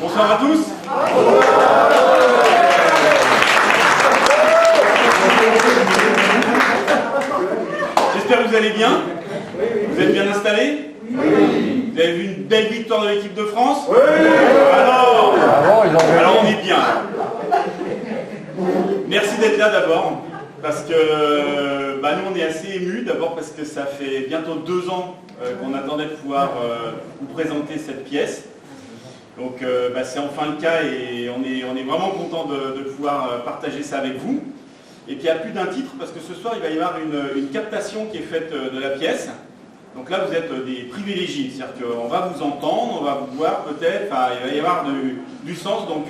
Bonsoir à tous. J'espère que vous allez bien. Vous êtes bien installés? Vous avez vu une belle victoire de l'équipe de France? Alors on est bien. Merci d'être là d'abord, parce que nous on est assez émus, d'abord parce que ça fait bientôt 2 ans qu'on attendait de pouvoir vous présenter cette pièce. Donc c'est enfin le cas et on est vraiment content de pouvoir partager ça avec vous. Et puis il y a plus d'un titre, parce que ce soir il va y avoir une captation qui est faite de la pièce. Donc là vous êtes des privilégiés, c'est-à-dire qu'on va vous entendre, on va vous voir peut-être, il va y avoir du sens, donc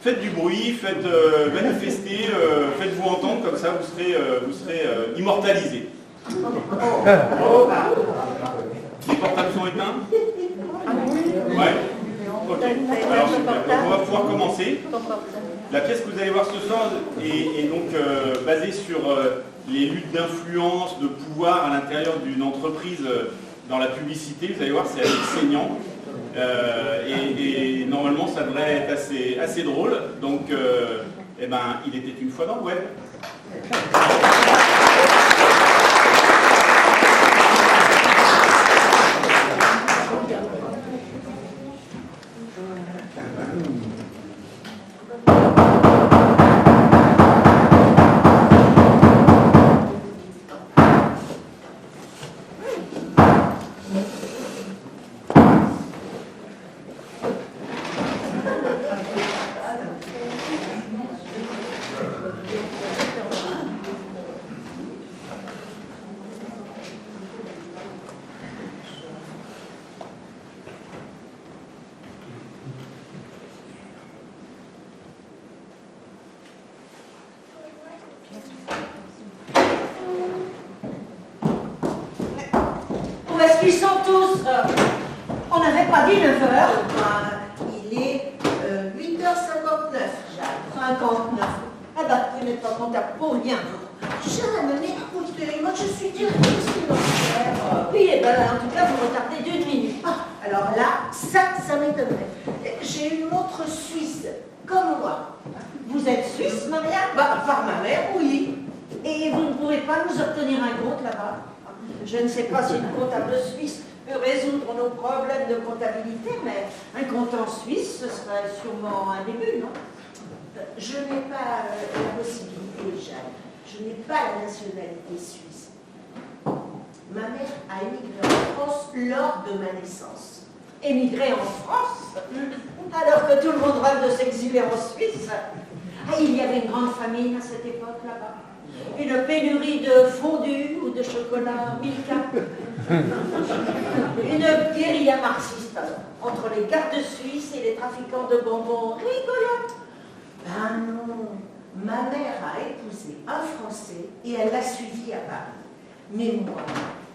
faites du bruit, faites manifester, faites-vous entendre, comme ça vous serez immortalisés. Les portables sont éteints? Ouais. Ok, alors super. Donc, on va pouvoir commencer. La pièce que vous allez voir ce soir est donc basée sur les luttes d'influence, de pouvoir à l'intérieur d'une entreprise dans la publicité. Vous allez voir, c'est assez saignant. Et normalement, ça devrait être assez drôle. Donc, il était une fois dans le web. Ils sont tous. On n'avait pas dit 9 heures. Il est 8h59, Jeanne. 59. Ah vous n'êtes pas comptable pour rien. Jeanne, mais écoutez, moi je suis directrice financière. Oui, en tout cas, vous retardez d'1 minute. Alors là, ça m'étonnerait. J'ai une montre suisse, comme moi. Vous êtes suisse, Maria? Par ma mère, oui. Et vous ne pourrez pas nous obtenir un compte là-bas? Je ne sais pas si une comptable suisse peut résoudre nos problèmes de comptabilité, mais un compte en Suisse, ce serait sûrement un début, non? Je n'ai pas la possibilité, Jeanne. Je n'ai pas la nationalité suisse. Ma mère a émigré en France lors de ma naissance. Émigré en France? Alors que tout le monde rêve de s'exiler en Suisse. Il y avait une grande famine à cette époque là-bas. Une pénurie de fondue ou de chocolat Milka. Une guérilla marxiste entre les gardes suisses et les trafiquants de bonbons rigolotes. Non, ma mère a épousé un Français et elle l'a suivi à Paris. Mais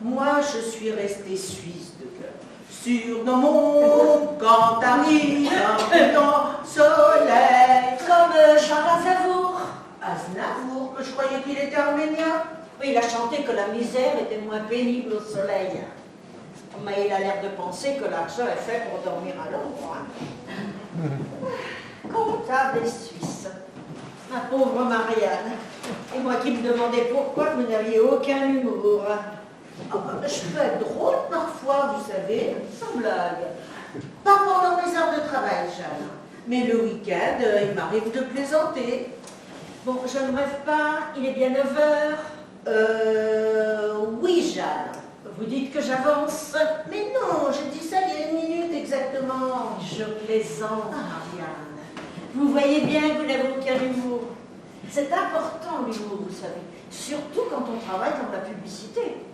moi je suis restée suisse de cœur. Sur nos monts, quand arrive un grand soleil, comme Charles Aznavour. Aznavour, que je croyais qu'il était arménien. Oui, il a chanté que la misère était moins pénible au soleil. Mais il a l'air de penser que l'argent est fait pour dormir à l'ombre. Comptable et suisse. Ma pauvre Marianne. Et moi qui me demandais pourquoi vous n'aviez aucun humour. Je peux être drôle parfois, vous savez, sans blague. Pas pendant mes heures de travail, Jeanne. Mais le week-end, il m'arrive de plaisanter. Bon, je ne rêve pas, il est bien 9 heures. Oui, Jeanne. Vous dites que j'avance? Mais non, j'ai dit ça il y a 1 minute exactement. Je plaisante, Marianne. Vous voyez bien que vous n'avez aucun humour. C'est important l'humour, vous savez. Surtout quand on travaille dans la publicité.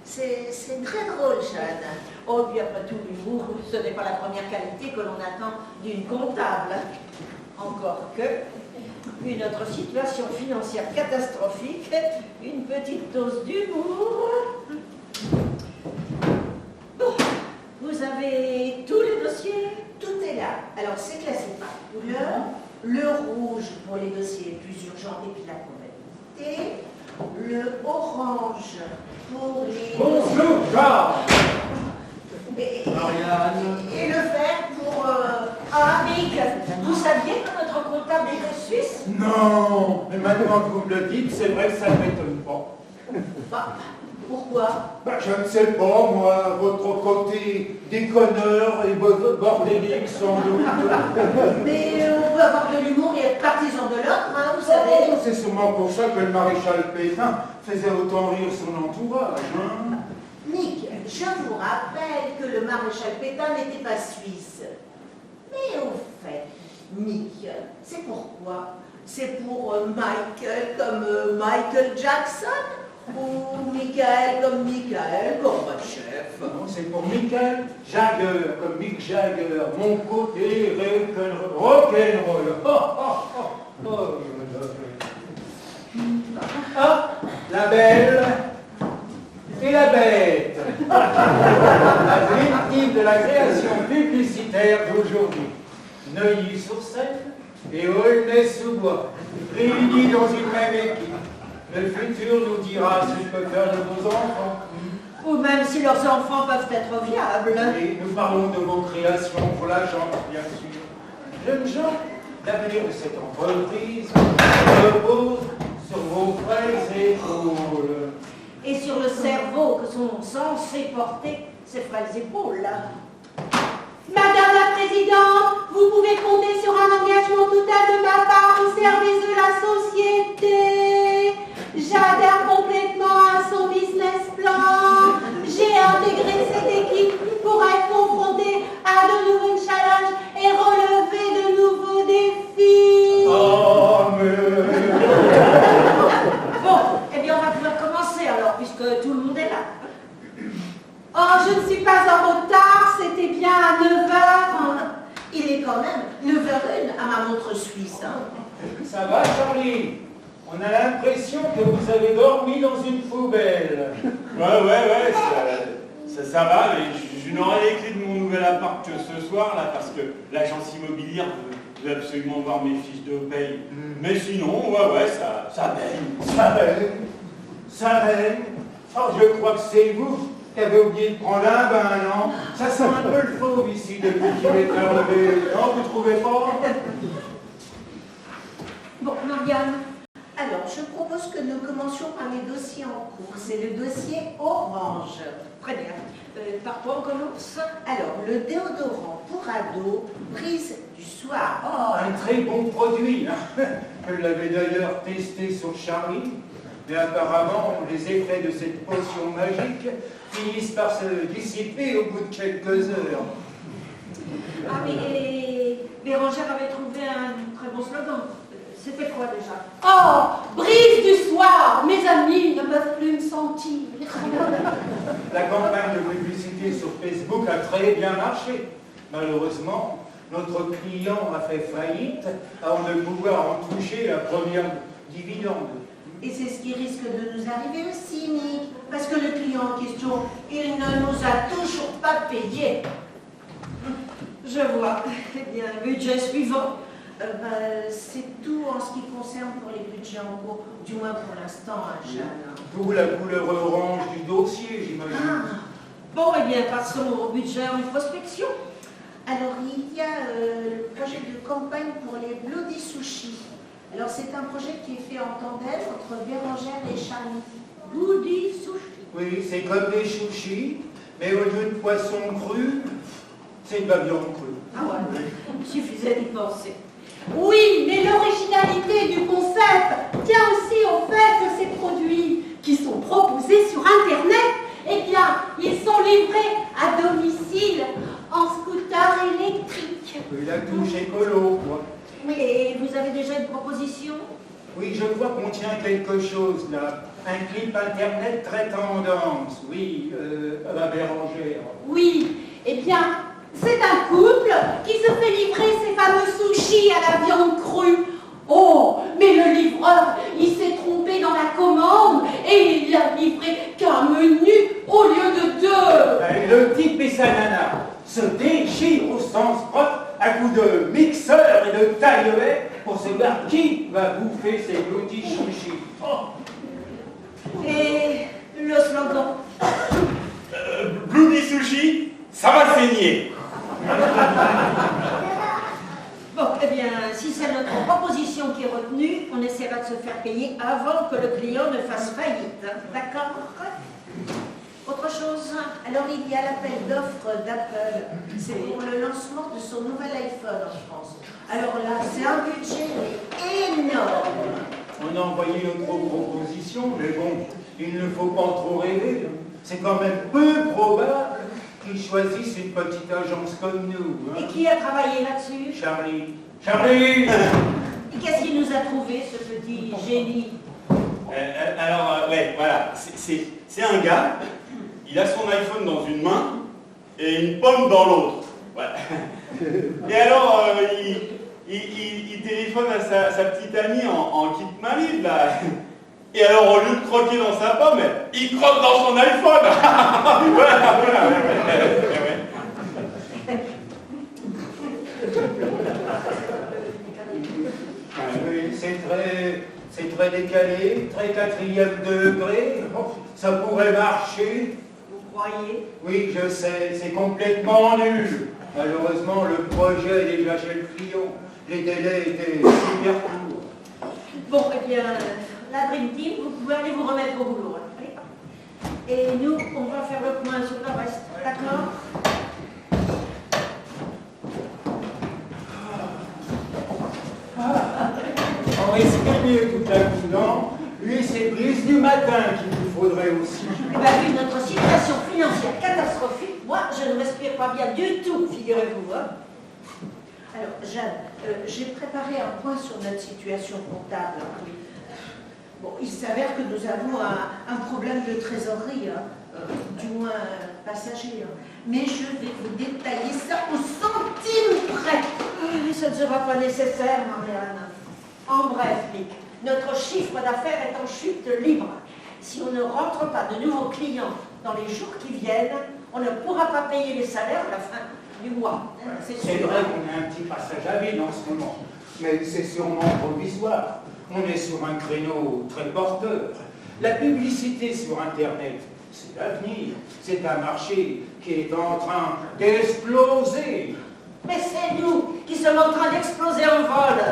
C'est très drôle, Jeanne. Oh, puis après tout, l'humour, ce n'est pas la première qualité que l'on attend d'une comptable. Encore que, vu notre situation financière catastrophique, une petite dose d'humour. Bon, vous avez tous les dossiers? Tout est là. Alors, c'est classé par couleur. Le rouge pour les dossiers les plus urgents et puis la comptabilité. le orange pour les... Bonjour, Charles. Marianne. Et le vert pour... Ah, Mick, vous saviez que notre comptable était suisse? Non, mais maintenant que vous me le dites, c'est vrai que ça ne m'étonne pas. Bah, pourquoi? Ben, je ne sais pas, moi, votre côté déconneur et bordélique sans doute. Mais on peut avoir de l'humour et être partisan de l'autre, hein, vous savez. Oh, c'est sûrement pour ça que le maréchal Pétain faisait autant rire son entourage. Hein. Nick, je vous rappelle que le maréchal Pétain n'était pas suisse. Mais au fait, Nick, c'est pourquoi? C'est pour Michael comme Michael Jackson? Ou Michael comme Michael Gorbatchev? Non, c'est pour Michael Jagger, comme Mick Jagger, mon côté rock'n'roll. Ah, la belle et la bête. La victime de la création publicitaire d'aujourd'hui. Neuilly-sur-Seine et Aulnay-sous-Bois, réunis dans une même équipe. Le futur nous dira ce que peut faire de vos enfants. Ou même si leurs enfants peuvent être viables. Et nous parlons de vos créations pour l'argent, bien sûr. Jeunes gens, l'avenir de cette entreprise repose sur vos frêles épaules. Et sur le cerveau que sont censés porter ces frêles épaules. Madame la Présidente, vous pouvez compter sur un engagement total de ma part au service de la société. J'adhère complètement à son business plan. J'ai intégré cette équipe pour être confrontée à de nouveaux challenges et relever de nouveaux défis. Oh, mais... Bon, eh bien on va pouvoir commencer alors, puisque tout le monde est là. Oh, je ne suis pas en retard, c'était bien à 9h. Il est quand même 9h01 à ma montre suisse. Hein. Ça va, Charlie? On a l'impression que vous avez dormi dans une poubelle. Ouais, ça va, mais je n'aurai les clés de mon nouvel appart que ce soir, là, parce que l'agence immobilière veut absolument voir mes fiches de paye. Mais sinon, ouais, ça baigne. Ça règne. Oh, je crois que c'est vous qui avez oublié de prendre un bain, non? Ça sent un peu le fauve ici depuis qu'il est arrivé. Non, vous trouvez pas? Bon, Marianne, alors je propose que nous commencions par les dossiers en cours. C'est le dossier orange. Très bien. Par quoi on commence? Alors, le déodorant pour ado, prise du soir. Ah, un très bon produit. Hein. Je l'avais d'ailleurs testé sur Charlie. Mais apparemment, les effets de cette potion magique finissent par se dissiper au bout de quelques heures. Ah, mais Bérangère avait trouvé un très bon slogan. C'était quoi déjà? Oh, brise du soir, mes amis ne peuvent plus me sentir. La campagne de publicité sur Facebook a très bien marché. Malheureusement, notre client a fait faillite avant de pouvoir en toucher la première dividende. Et c'est ce qui risque de nous arriver aussi, Nick. Parce que le client en question, il ne nous a toujours pas payé. Je vois. Eh bien, budget suivant. C'est tout en ce qui concerne pour les budgets en cours, du moins pour l'instant, hein, Jeanne. D'où la couleur orange du dossier, j'imagine. Ah. Bon, eh bien, passons au budget en prospection. Alors, il y a le projet de campagne pour les Bloody Sushi. Alors, c'est un projet qui est fait en tandem entre Bérangère et Charlie. Bloody Sushi. Oui, c'est comme des sushis, mais au lieu de poisson cru, c'est de la viande crue. Ah ouais, il suffisait d'y penser. Oui, mais l'originalité du concept tient aussi au fait que ces produits qui sont proposés sur Internet, eh bien, ils sont livrés à domicile en scooter électrique. Oui, la touche écolo, quoi. Oui, et vous avez déjà une proposition? Oui, je vois qu'on tient quelque chose là. Un clip Internet très tendance, oui, à la Bérangère. Oui, eh bien, c'est un couple qui se fait livrer ces fameux sushis à la viande crue. Oh, mais le livreur, il s'est trompé dans la commande et il a livré qu'un menu au lieu de 2. Le type et sa nana se déchirent au sens propre à coups de mixeur et de taille-haie pour savoir qui va bouffer ces petits sushis. Oh. Et le slogan? Bloody Sushi, ça va saigner. Bon, eh bien, si c'est notre proposition qui est retenue, on essaiera de se faire payer avant que le client ne fasse faillite. Hein. D'accord? Autre chose? Alors, il y a l'appel d'offres d'Apple. C'est pour le lancement de son nouvel iPhone en France. Alors là, c'est un budget énorme. On a envoyé notre proposition, mais bon, il ne faut pas trop rêver. C'est quand même peu probable qu'ils choisissent une petite agence comme nous. Hein. Et qui a travaillé là-dessus? Charlie. Charlie. Et qu'est-ce qu'il nous a trouvé, ce petit génie? Ouais, voilà, c'est un gars, il a son iPhone dans une main et une pomme dans l'autre. Ouais. Et alors, il téléphone à sa petite amie en kit main libre, là. Et alors, au lieu de croquer dans sa pomme, il croque dans son iPhone. Voilà. Oui, c'est très décalé, très 4e degré. Ça pourrait marcher. Vous croyez? Oui, je sais, c'est complètement nul. Malheureusement, le projet est déjà chez le client. Les délais étaient super courts. Bon, eh bien, la Dream Team, vous pouvez aller vous remettre au boulot. Allez. Et nous, on va faire le point sur le reste. D'accord? On respire mieux tout à coup, non? Lui, c'est Brice du matin qu'il vous faudrait aussi. Eh bien, vu notre situation financière catastrophique, moi, je ne respire pas bien du tout, figurez-vous. Hein. Alors, Jeanne, j'ai préparé un point sur notre situation comptable. Bon, il s'avère que nous avons un problème de trésorerie, hein, du moins passager. Hein. Mais je vais vous détailler ça au centime près. Ça ne sera pas nécessaire, Marianne. En bref, Mick, notre chiffre d'affaires est en chute libre. Si on ne rentre pas de nouveaux clients dans les jours qui viennent, on ne pourra pas payer les salaires à la fin du mois. C'est vrai qu'on a un petit passage à vide en ce moment, mais c'est sûrement provisoire. On est sur un créneau très porteur. La publicité sur Internet, c'est l'avenir. C'est un marché qui est en train d'exploser. Mais c'est nous qui sommes en train d'exploser en vol.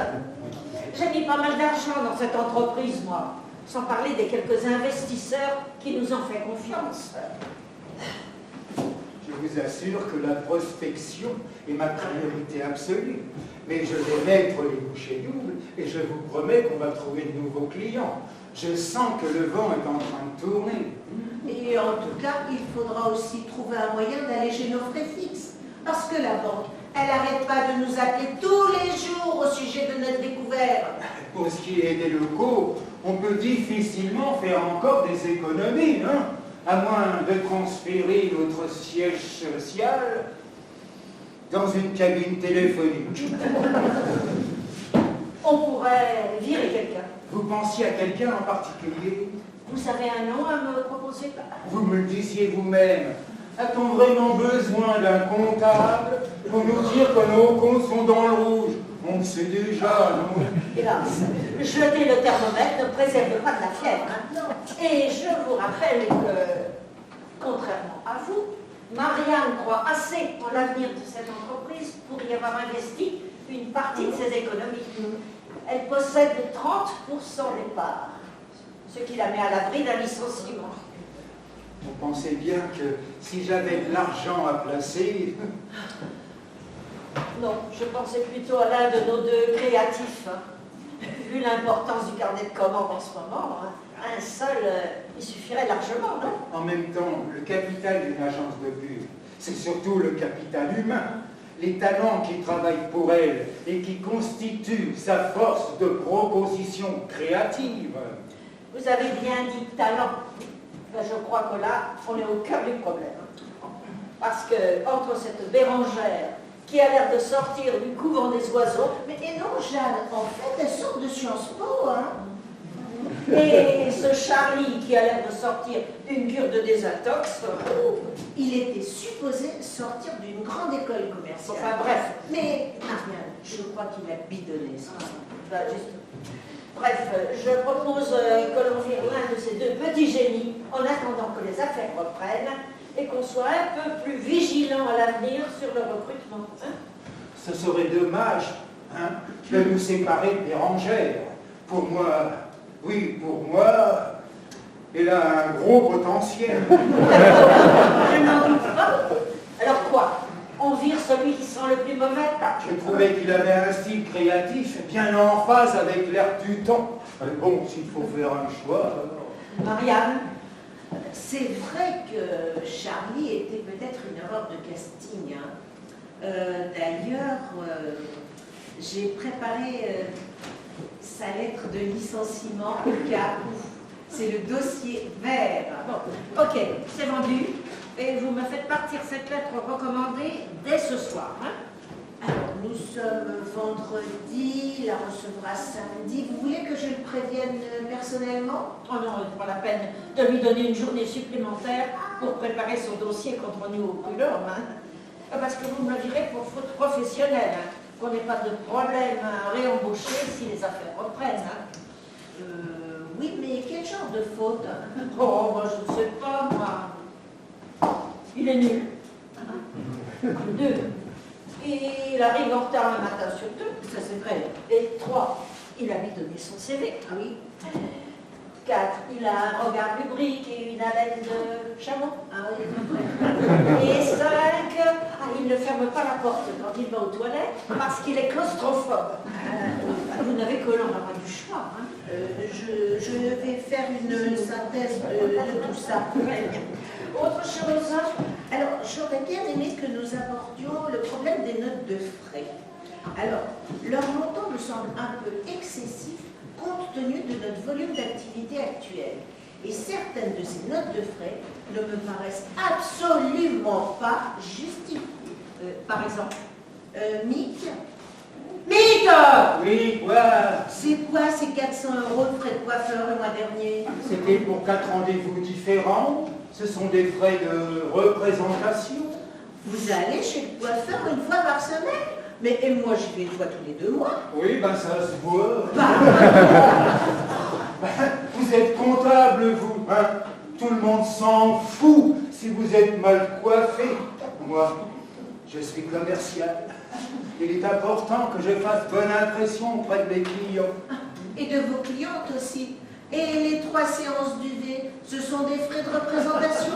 J'ai mis pas mal d'argent dans cette entreprise, moi, sans parler des quelques investisseurs qui nous ont fait confiance. Je vous assure que la prospection est ma priorité absolue. Mais je vais mettre les bouchées doubles et je vous promets qu'on va trouver de nouveaux clients. Je sens que le vent est en train de tourner. Et en tout cas, il faudra aussi trouver un moyen d'alléger nos frais fixes. Parce que la banque, elle n'arrête pas de nous appeler tous les jours au sujet de notre découvert. Pour ce qui est des locaux, on peut difficilement faire encore des économies, hein, à moins de transférer notre siège social dans une cabine téléphonique. On pourrait virer quelqu'un. Vous pensiez à quelqu'un en particulier? Vous avez un nom à me proposer? Vous me le disiez vous-même. A-t-on vraiment besoin d'un comptable pour nous dire que nos comptes sont dans le rouge? On le sait déjà, non? Hélas, jeter le thermomètre ne préserve pas de la fièvre. Hein. Et je vous rappelle que, contrairement à vous, Marianne croit assez en l'avenir de cette entreprise pour y avoir investi une partie de ses économies. Elle possède 30% des parts, ce qui la met à l'abri d'un licenciement. Vous pensez bien que si j'avais de l'argent à placer... Non, je pensais plutôt à l'un de nos deux créatifs. Hein. Vu l'importance du carnet de commandes en ce moment, hein, un seul, il suffirait largement, non? En même temps, le capital d'une agence de pub, c'est surtout le capital humain. Les talents qui travaillent pour elle et qui constituent sa force de proposition créative. Vous avez bien dit talent. Ben, je crois que là, on est au cœur du problème. Parce que entre cette Bérangère qui a l'air de sortir du couvent des oiseaux... Mais et non, Jeanne, en fait, elle sort de Sciences Po, hein. Et ce Charlie qui a l'air de sortir d'une cure de désintox... Il était supposé sortir d'une grande école commerciale. Enfin bref. Mais, Marianne, je crois qu'il a bidonné ça. Ben, juste... Bref, je propose que l'on vire l'un de ces deux petits génies en attendant que les affaires reprennent et qu'on soit un peu plus vigilant à l'avenir sur le recrutement. Hein? Ce serait dommage de nous séparer de Bérangère. Pour moi, oui, pour moi, elle a un gros potentiel. Je n'en doute pas. Alors quoi? On vire celui qui sent le plus mauvais? Je trouvais qu'il avait un style créatif bien en phase avec l'air du temps. Bon, s'il faut faire un choix, alors... Marianne, c'est vrai que Charlie était peut-être une erreur de casting. Hein. D'ailleurs, j'ai préparé sa lettre de licenciement au cas où. C'est le dossier vert. Bon, ok, c'est vendu. Et vous me faites partir cette lettre recommandée dès ce soir. Hein? Alors, nous sommes vendredi, il la recevra samedi. Vous voulez que je le prévienne personnellement? Oh non, pas la peine de lui donner une journée supplémentaire pour préparer son dossier contre nous au prud'homme. Hein? Parce que vous me le direz pour faute professionnelle, hein? Qu'on n'ait pas de problème à réembaucher si les affaires reprennent. Hein? Oui, mais quel genre de faute? Oh, moi je ne sais pas, moi. Il est nul. 2. Il arrive en retard un matin sur 2, ça c'est vrai. Et 3. Il a lui donné son CV. Ah oui. 4. Il a un regard lubrique et une haleine de chameau. Ah oui, et 5. Il ne ferme pas la porte quand il va aux toilettes parce qu'il est claustrophobe. Vous n'avez que l'on n'a pas du choix. Hein. Je vais faire une synthèse de tout ça. Autre chose, alors j'aurais bien aimé que nous abordions le problème des notes de frais. Alors, leur montant me semble un peu excessif compte tenu de notre volume d'activité actuel. Et certaines de ces notes de frais ne me paraissent absolument pas justifiées. Par exemple, Mick. Mick! Oui, quoi? C'est quoi ces 400 € de frais de coiffeur le mois dernier? C'était pour 4 rendez-vous différents. Ce sont des frais de représentation. Vous allez chez le coiffeur une fois par semaine? Mais et moi, j'y vais une fois tous les 2 mois. Oui, ben ça se voit. Bah, Vous êtes comptable, vous, hein? Tout le monde s'en fout si vous êtes mal coiffé. Moi, je suis commercial. Il est important que je fasse bonne impression auprès de mes clients. et de vos clientes aussi. Et les 3 séances d'UV, ce sont des frais de représentation?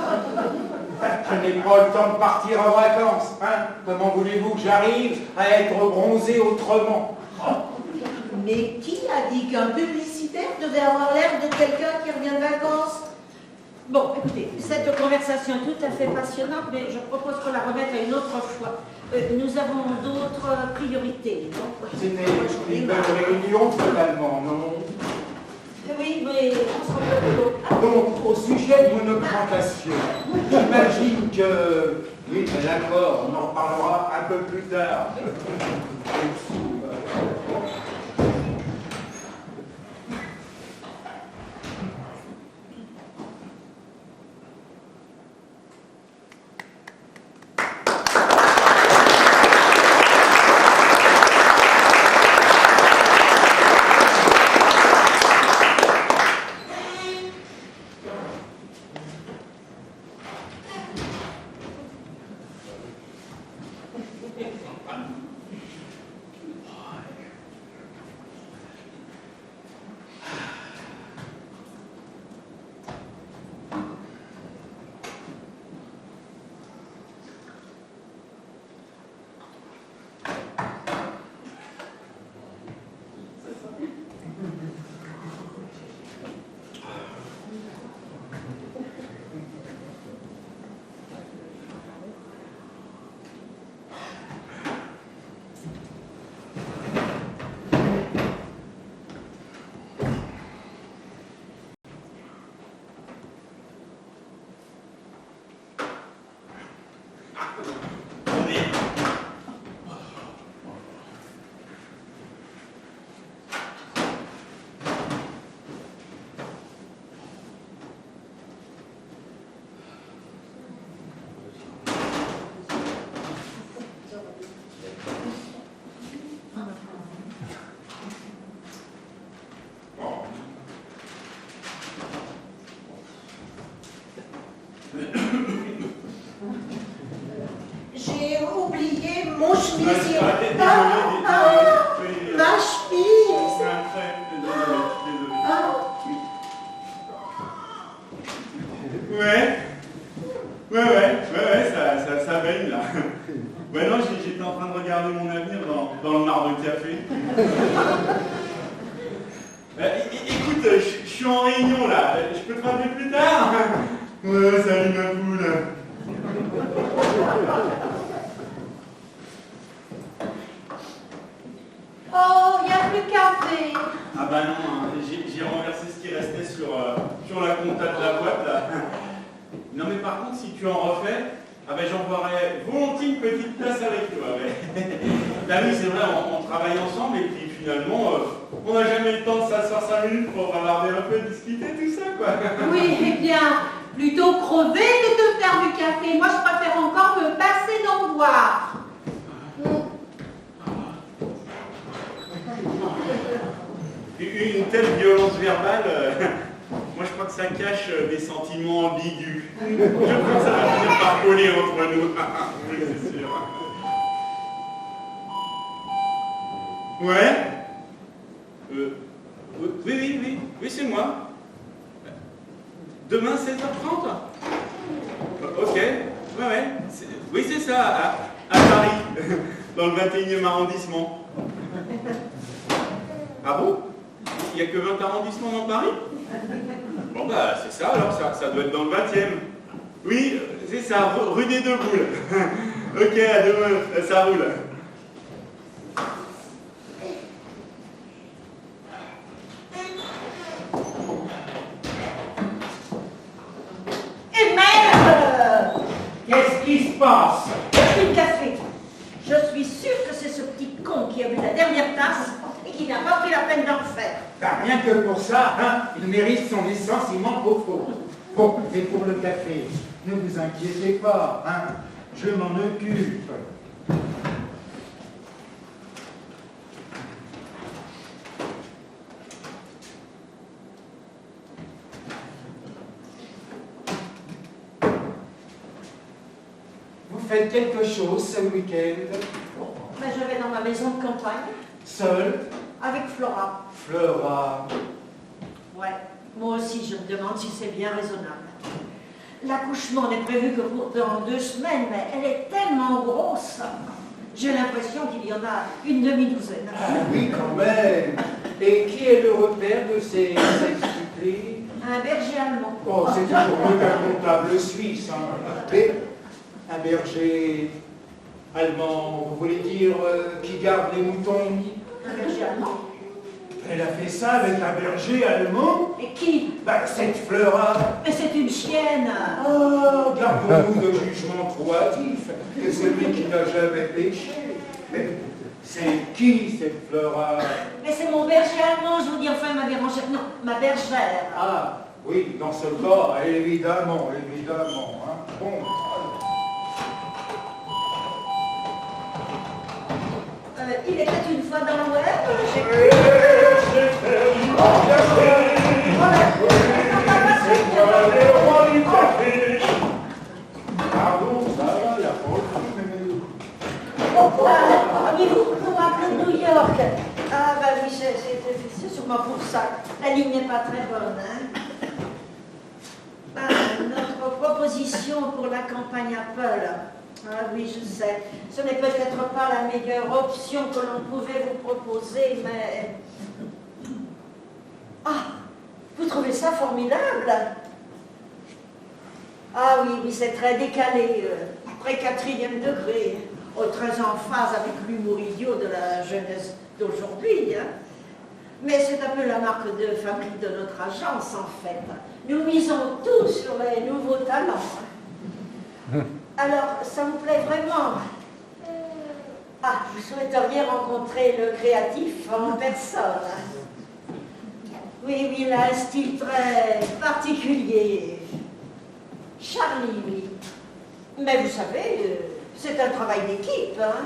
Je n'ai pas le temps de partir en vacances, hein? Comment voulez-vous que j'arrive à être bronzé autrement? Mais qui a dit qu'un publicitaire devait avoir l'air de quelqu'un qui revient de vacances? Bon, écoutez, cette conversation est tout à fait passionnante, mais je propose qu'on la remette à une autre fois. Nous avons d'autres priorités. C'était une belle réunion, finalement, non? Oui, mais on se revoit. Donc, au sujet de mon augmentation, j'imagine que... Oui, mais d'accord, on en reparlera un peu plus tard. J'ai oublié mon chemisier. Désolé. Ma chemise. Ouais, ça baigne là. Ouais, non, j'étais en train de regarder mon avenir dans le marc de café. Écoute, je suis en réunion là, je peux te rappeler plus tard? Ouais, salut ma poule. Oh, il n'y a plus de café. Ah bah non, hein, j'ai renversé ce qui restait sur la compta de la boîte là. Non mais par contre, si tu en refais, ah ben j'envoierais volontiers une petite tasse avec toi. Ouais. Bah oui, c'est vrai, on travaille ensemble et puis finalement, on n'a jamais eu le temps de s'asseoir 5 minutes pour bavarder un peu, discuter, tout ça quoi. Oui, eh bien, plutôt crever que de faire du café. Moi, je préfère encore me passer d'en boire. Une telle violence verbale, moi je crois que ça cache des sentiments ambigus. Je crois que ça va finir par coller entre nous. Oui, c'est sûr. Ouais. Oui, c'est moi. Demain 16h30. Ok. Ouais. Oui, c'est ça, à Paris, dans le 21e arrondissement. Ah bon? Il n'y a que 20 arrondissements dans Paris? Bon bah c'est ça alors, ça doit être dans le 20e. Oui, c'est ça, rue des Deux Boules. Ok, à demain, ça roule. Et merde! Qu'est-ce qui se passe? Une café. Je suis sûre que c'est ce petit con qui a bu la dernière tasse et qui n'a pas pris la peine d'en faire. Bah, rien que pour ça, hein, il mérite son licenciement pour faute. Bon, et pour le café, ne vous inquiétez pas, hein, je m'en occupe. Vous faites quelque chose ce week-end? Mais je vais dans ma maison de campagne Seul? avec Flora. Flora. Ouais, moi aussi je me demande si c'est bien raisonnable. L'accouchement n'est prévu que pour dans 2 semaines, mais elle est tellement grosse. J'ai l'impression qu'il y en a une demi-douzaine. Ah oui, quand même. Et qui est le repère de ces extuplés? Un berger allemand. Oh, c'est toujours mieux qu'un comptable suisse. Hein. Et un berger allemand, vous voulez dire qui garde les moutons? Un berger allemand. Elle a fait ça avec un berger allemand? Et qui? Bah, cette Flora. Mais c'est une chienne. Oh, gardons-nous de jugement trop hâtif, que celui qui n'a jamais péché. Mais c'est qui cette Flora? Mais c'est mon berger allemand, je vous dis, enfin ma bergère. Non, ma bergère. Ah, oui, dans ce cas, évidemment. Hein. Bon. Il était une fois dans le web, Pardon, ça va, la faute. vous m'appelez de New York. Ah bah oui, c'est sûrement pour ça. La ligne n'est pas très bonne. Hein. Ah, notre proposition pour la campagne Apple. Ah oui, je sais. Ce n'est peut-être pas la meilleure option que l'on pouvait vous proposer, mais... Ah, vous trouvez ça formidable? Ah oui, c'est très décalé, très 4e degré, très en phase avec l'humour idiot de la jeunesse d'aujourd'hui. Hein. Mais c'est un peu la marque de fabrique de notre agence, en fait. Nous misons tout sur les nouveaux talents. Alors, ça vous plaît vraiment? Ah, vous souhaiteriez rencontrer le créatif en personne. Oui, il a un style très particulier. Charlie, oui. Mais vous savez, c'est un travail d'équipe, hein?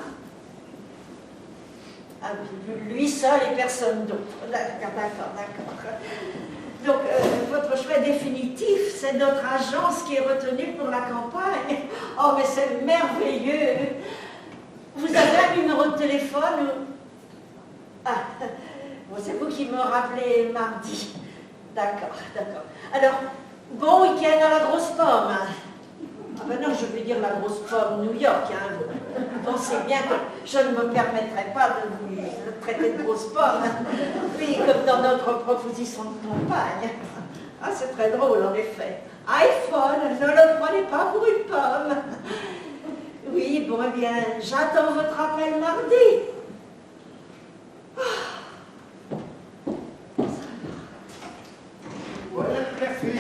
Ah, lui seul et personne d'autre. D'accord. Donc, votre choix définitif, c'est notre agence qui est retenue pour la campagne. Oh, mais c'est merveilleux. Vous avez un numéro de téléphone ou... Ah, bon, c'est vous qui me rappelez mardi. D'accord, d'accord. Alors, bon week-end à la grosse pomme. Ah ben non, je veux dire la grosse pomme New York. Hein. Vous pensez bien que je ne me permettrai pas de vous traiter de grosse pomme. Puis, comme dans notre proposition de campagne. Ah, c'est très drôle, en effet. iPhone, ne le prenez pas pour une pomme. Oui, bon, eh bien, j'attends votre appel mardi. Voilà le café.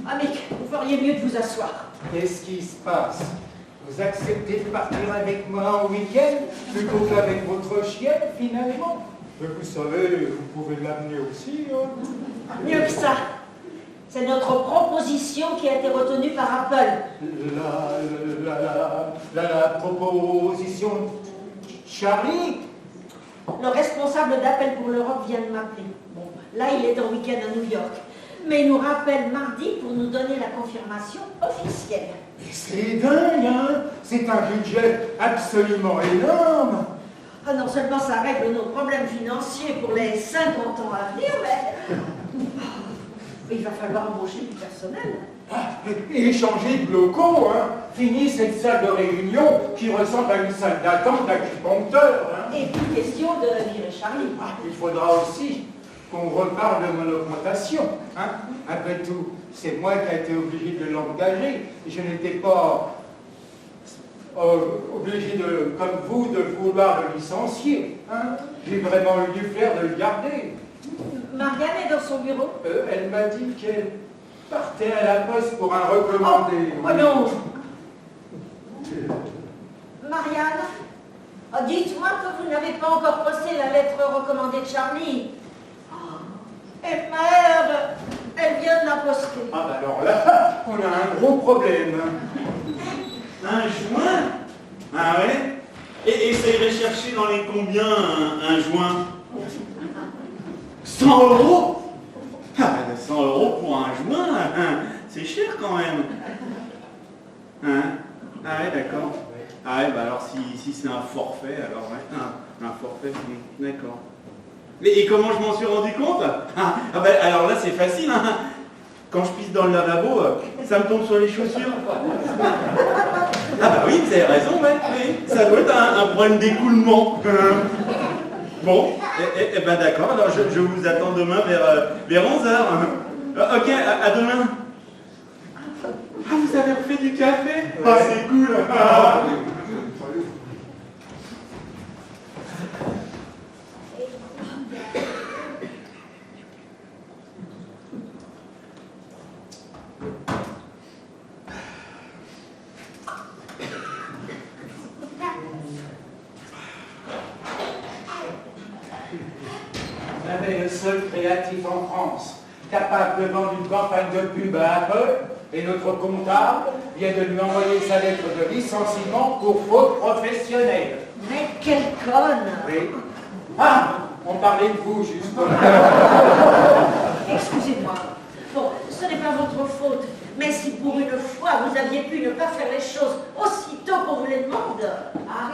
Amic, vous feriez mieux de vous asseoir. Qu'est-ce qui se passe? Vous acceptez de partir avec moi en week-end plutôt qu'avec votre chienne, finalement? Mais vous savez, vous pouvez l'amener aussi, hein? Mieux que ça. C'est notre proposition qui a été retenue par Apple. La proposition de Charlie? Le responsable d'Apple pour l'Europe vient de m'appeler. Bon, là, il est en week-end à New York. Mais il nous rappelle mardi pour nous donner la confirmation officielle. Mais c'est dingue, hein? C'est un budget absolument énorme. Ah, non seulement ça règle nos problèmes financiers pour les 50 ans à venir, mais il va falloir embaucher du personnel. Ah, et changer de locaux, hein? Fini cette salle de réunion qui ressemble à une salle d'attente d'acupuncteur, hein? Et puis question de virer Charlie. Ah, il faudra aussi qu'on reparle de mon augmentation, hein? Après tout, c'est moi qui ai été obligé de l'engager. Je n'étais pas obligé, comme vous, de vouloir le licencier, hein? J'ai vraiment eu du flair de le garder. Marianne est dans son bureau. Elle m'a dit qu'elle partait à la poste pour un recommandé. Oh non! Marianne, dites-moi que vous n'avez pas encore posté la lettre recommandée de Charlie. Et merde, elle vient de la poster. Ah bah alors là, on a un gros problème. Un joint? Ah ouais? Et ça irait chercher dans les combien un joint? 100 €? Ah, 100 € pour un joint, hein, c'est cher quand même. Hein? Ah ouais, d'accord. Ah ouais, bah alors si c'est un forfait, alors ouais, un forfait, oui, d'accord. Et comment je m'en suis rendu compte? Ah bah alors là c'est facile, hein. Quand je pisse dans le lavabo, ça me tombe sur les chaussures. Ah bah oui, vous avez raison, ouais, oui. Ça doit être un problème d'écoulement. Bon, et ben d'accord, alors je vous attends demain vers 11h. Ok, à demain. Ah, vous avez refait du café? Ah, c'est cool. On avait le seul créatif en France, capable de vendre une campagne de pub à Apple, et notre comptable vient de lui envoyer sa lettre de licenciement pour faute professionnelle. Mais quelle conne! Oui. Ah, on parlait de vous, justement. Excusez-moi. Bon, ce n'est pas votre faute. Mais si pour une fois vous aviez pu ne pas faire les choses aussitôt qu'on vous les demande. Ah,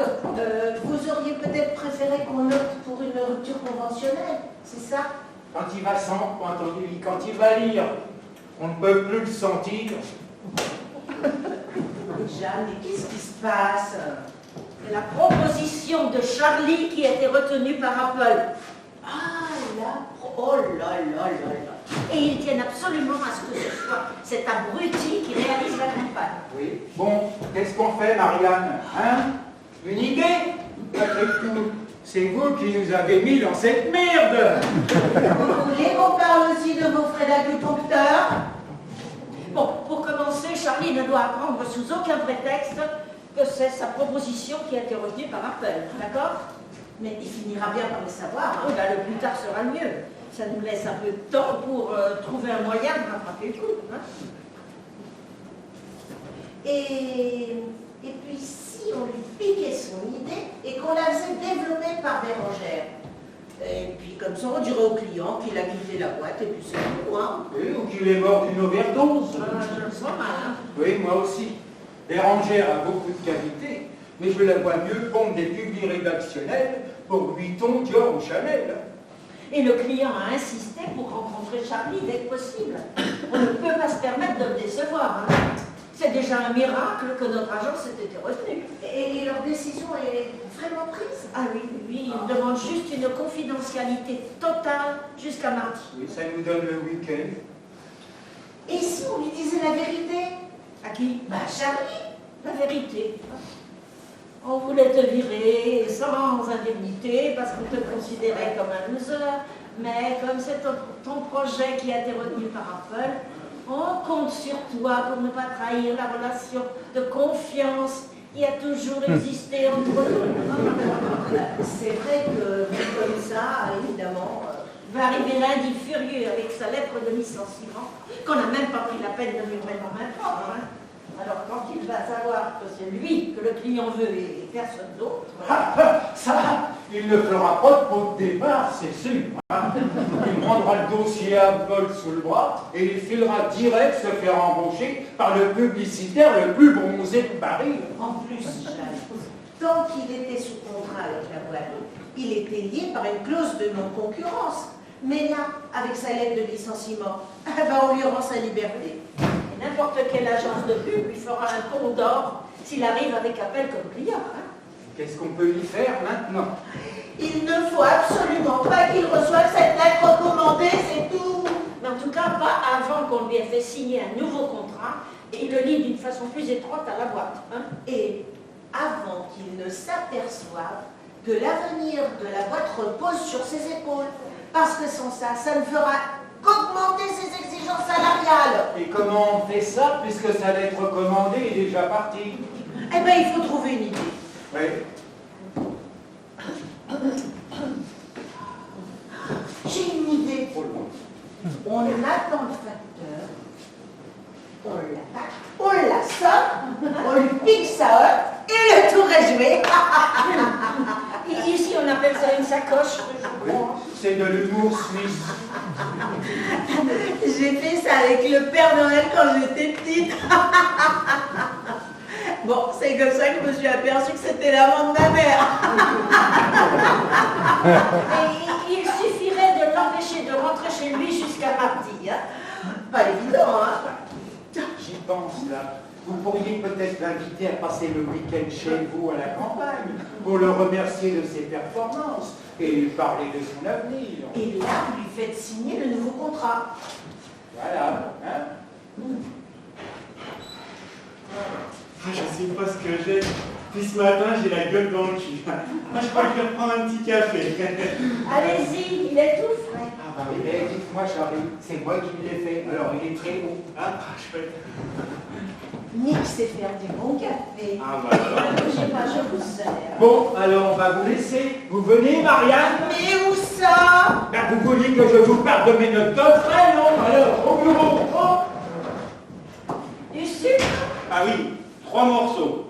vous auriez peut-être préféré qu'on opte pour une rupture conventionnelle, c'est ça? Quand il va lire, on ne peut plus le sentir. Jeanne, mais qu'est-ce qui se passe? C'est la proposition de Charlie qui a été retenue par Apple. Ah là, oh là là là là. Et ils tiennent absolument à ce que ce soit cet abruti qui réalise la campagne. Oui. Bon, qu'est-ce qu'on fait, Marianne? Hein? Une idée? Après tout, c'est vous qui nous avez mis dans cette merde! Vous voulez qu'on parle aussi de vos frais d'acupuncteur? Bon, pour commencer, Charlie ne doit apprendre sous aucun prétexte que c'est sa proposition qui a été retenue par Apple, d'accord? Mais il finira bien par le savoir, hein. Là, le plus tard sera le mieux. Ça nous laisse un peu de temps pour trouver un moyen de rattraper le coup. Hein. Et puis, si si on lui piquait son idée et qu'on la faisait développer par Bérangère? Et puis comme ça, on dirait au client qu'il a quitté la boîte et puis c'est tout, hein. Oui, ou qu'il est mort d'une overdose. Je le sens mal, hein. Oui, moi aussi. Bérangère a beaucoup de qualités, mais je la vois mieux pondre des publics rédactionnels pour Vuitton, Dior ou Chanel. Et le client a insisté pour rencontrer Charlie dès que possible. On ne peut pas se permettre de le décevoir, hein. C'est déjà un miracle que notre agence ait été retenue. Et leur décision est vraiment prise? Ah oui, oui, il demande juste une confidentialité totale jusqu'à mardi. Oui, ça nous donne le week-end. Et si on lui disait la vérité? À qui? Bah, Charlie. La vérité. On voulait te virer sans indemnité parce qu'on te considérait comme un loser, mais comme c'est ton projet qui a été retenu par Apple, on compte sur toi pour ne pas trahir la relation de confiance qui a toujours existé entre nous. C'est vrai que comme ça, évidemment, Va arriver lundi furieux avec sa lettre de licenciement, qu'on n'a même pas pris la peine de lui mettre en main propre, hein. Alors quand il va savoir que c'est lui que le client veut et personne d'autre, Ça, il ne fera pas de pot de départ, c'est sûr. Hein. Il prendra le dossier à Paul sous le bras et il filera direct se faire embaucher par le publicitaire le plus bronzé de Paris. en plus, Jacques, tant qu'il était sous contrat avec la boîte, il était lié par une clause de non-concurrence. Mais là, avec sa lettre de licenciement, on lui rend sa liberté. et n'importe quelle agence de pub lui fera un pont d'or s'il arrive avec appel comme client, hein. Qu'est-ce qu'on peut y faire maintenant? Il ne faut absolument pas qu'il reçoive cette lettre recommandée, c'est tout. Mais en tout cas, pas avant qu'on lui ait fait signer un nouveau contrat et il le lit d'une façon plus étroite à la boîte, hein. Et avant qu'il ne s'aperçoive que l'avenir de la boîte repose sur ses épaules. Parce que sans ça, ça ne fera qu'augmenter ses exigences salariales. Et comment on fait ça puisque sa lettre recommandée est déjà partie? Eh bien, il faut trouver une idée. Oui. J'ai une idée. Trop loin. On attend le facteur, on l'attaque, on l'assomme, on lui pique sa heure et le tour est joué. Ici, on appelle ça une sacoche. Oui, c'est de l'humour suisse. J'ai fait ça avec le Père Noël quand j'étais petite. Bon, c'est comme ça que je me suis aperçue que c'était l'amant de ma mère. Et il suffirait de l'empêcher de rentrer chez lui jusqu'à mardi, hein. Pas évident, hein. J'y pense là. Vous pourriez peut-être l'inviter à passer le week-end chez vous à la campagne pour le remercier de ses performances et lui parler de son avenir. Et là, vous lui faites signer le nouveau contrat. Voilà, hein? Je sais pas ce que j'ai. Puis ce matin, j'ai la gueule dans le cul. Moi, je crois que je vais reprendre un petit café. Allez-y, il est tout frais. Ah bah oui. Eh, dites-moi Charlie, c'est moi qui l'ai fait, alors il est très haut. Ah, chouette. Nick sait faire du bon café. Ah bah alors. Ne bougez pas, je vous sers. Bon, alors on va vous laisser. Vous venez, Marianne? Mais où ça? Ben, vous vouliez que je vous parle de mes notes de frais, non? Alors, au bureau. Oh. Du sucre? Ah oui, 3 morceaux.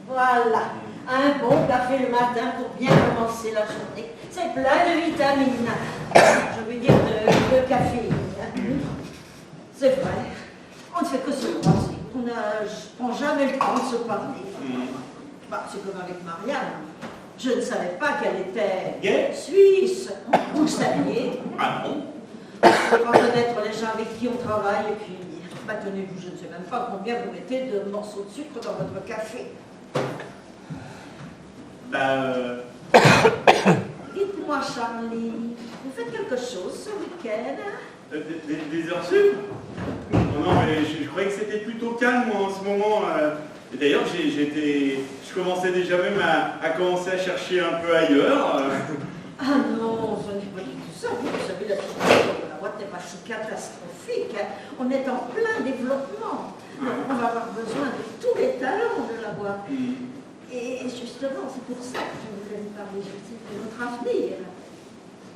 Voilà. Un bon café le matin pour bien commencer la journée. C'est plein de vitamines. Je veux dire de caféine. C'est vrai. On ne fait que se croiser. Je prends jamais le temps de se parler. Bah, c'est comme avec Marianne. Je ne savais pas qu'elle était Gay? suisse. Vous le saviez. Ah bon? Il faut connaître les gens avec qui on travaille et puis, bah, tenez-vous, je ne sais même pas combien vous mettez de morceaux de sucre dans votre café. Dites-moi, Charlie, vous faites quelque chose ce week-end? Des heures sup? Non, mais je croyais que c'était plutôt calme moi, en ce moment. Et d'ailleurs, je commençais déjà même à commencer à chercher un peu ailleurs. Ah non, ce n'est pas du tout ça. Vous savez, la situation de la boîte n'est pas si catastrophique, hein. On est en plein développement. Donc, on va avoir besoin de tous les talents de la boîte. Et justement, c'est pour ça que je voulais vous parler de votre avenir.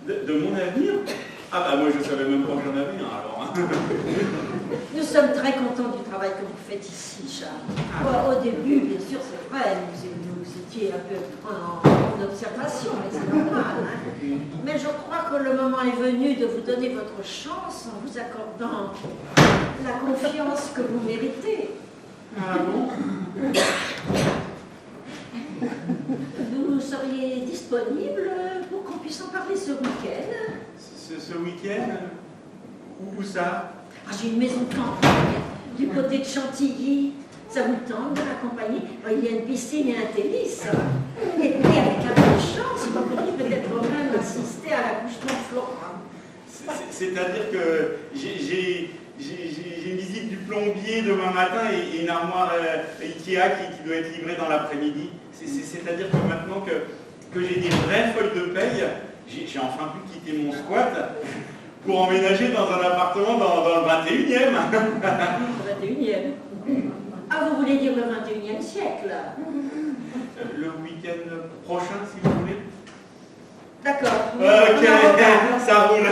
De mon avenir? Ah bah moi je savais même pas que j'en avais un alors. Hein. Nous sommes très contents du travail que vous faites ici, Charles. Bon, au début, bien sûr, c'est vrai, vous étiez un peu en observation, mais c'est normal. Hein. Mais je crois que le moment est venu de vous donner votre chance en vous accordant la confiance que vous méritez. Ah bon? Vous seriez disponible pour qu'on puisse en parler ce week-end? Ce week-end? Où ça? Ah, j'ai une maison de campagne du côté de Chantilly. Ça vous tente de l'accompagner? Il y a une piscine et un tennis. Et puis, avec un peu de chance, vous pourriez peut-être même assister à l'accouchement de Florent. C'est-à-dire que j'ai une visite du plombier demain matin et une armoire Ikea qui doit être livrée dans l'après-midi. C'est-à-dire que maintenant que j'ai des vraies feuilles de paye, j'ai enfin pu quitter mon squat pour emménager dans un appartement dans le 21e. Le 21e. Ah, vous voulez dire le 21e siècle? Le week-end prochain, si vous voulez. D'accord. Ok, ça roule.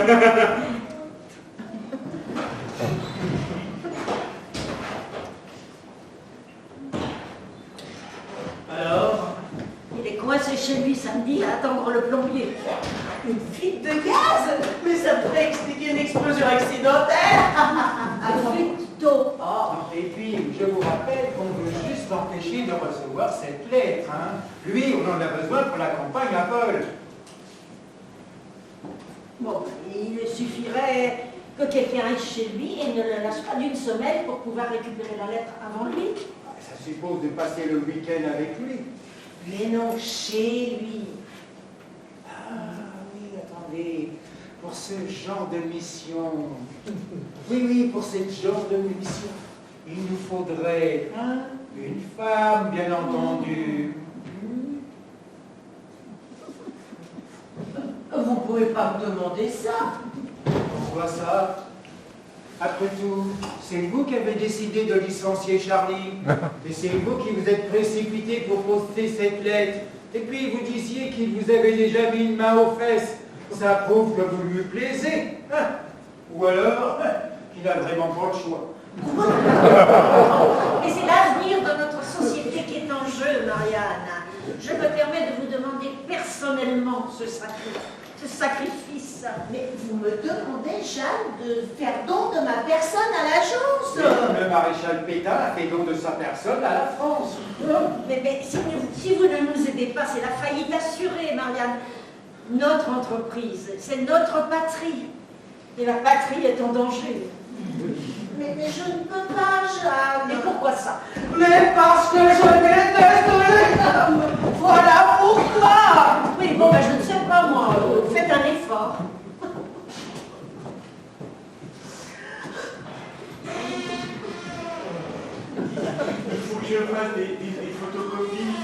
Alors? Il est coincé chez lui samedi à attendre le plombier. Une fuite de gaz? Mais ça pourrait expliquer une explosion accidentelle. Un fuite d'eau. Ah, et puis, je vous rappelle qu'on veut juste l'empêcher de recevoir cette lettre. Hein. Lui, on en a besoin pour la campagne à Paul. Bon, il suffirait que quelqu'un aille chez lui et ne le lâche pas d'une semelle pour pouvoir récupérer la lettre avant lui. Ça suppose de passer le week-end avec lui. Mais non, chez lui. Ah oui, attendez, pour ce genre de mission, oui, pour ce genre de mission, il nous faudrait une femme, bien entendu. Vous ne pouvez pas me demander ça. Pourquoi ça? Après tout, c'est vous qui avez décidé de licencier Charlie. Et c'est vous qui vous êtes précipité pour poster cette lettre. Et puis vous disiez qu'il vous avait déjà mis une main aux fesses. Ça prouve que vous lui plaisez. Hein? Ou alors, qu'il n'a vraiment pas le choix. Et c'est l'avenir de notre société qui est en jeu, Marianne. Je me permets de vous demander personnellement ce sacrifice. Mais vous me demandez, Jeanne, de faire don de ma personne à l'agence. Le maréchal Pétain a fait don de sa personne à la France. Mais si vous ne nous aidez pas, c'est la faillite assurée, Marianne. Notre entreprise, c'est notre patrie. Et la patrie est en danger. Mais je ne peux pas, Jeanne. Et pourquoi ça? Mais parce que je déteste les hommes. Voilà pourquoi. Oui, bon, ben, je ne sais pas, moi. Faites un effort. Il faut que je fasse des photocopies.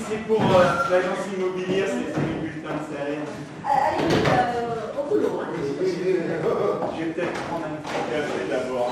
C'est pour l'agence immobilière, c'est les bulletins de salaire. Allez, au boulot. Hein. Je vais peut-être prendre un petit café d'abord.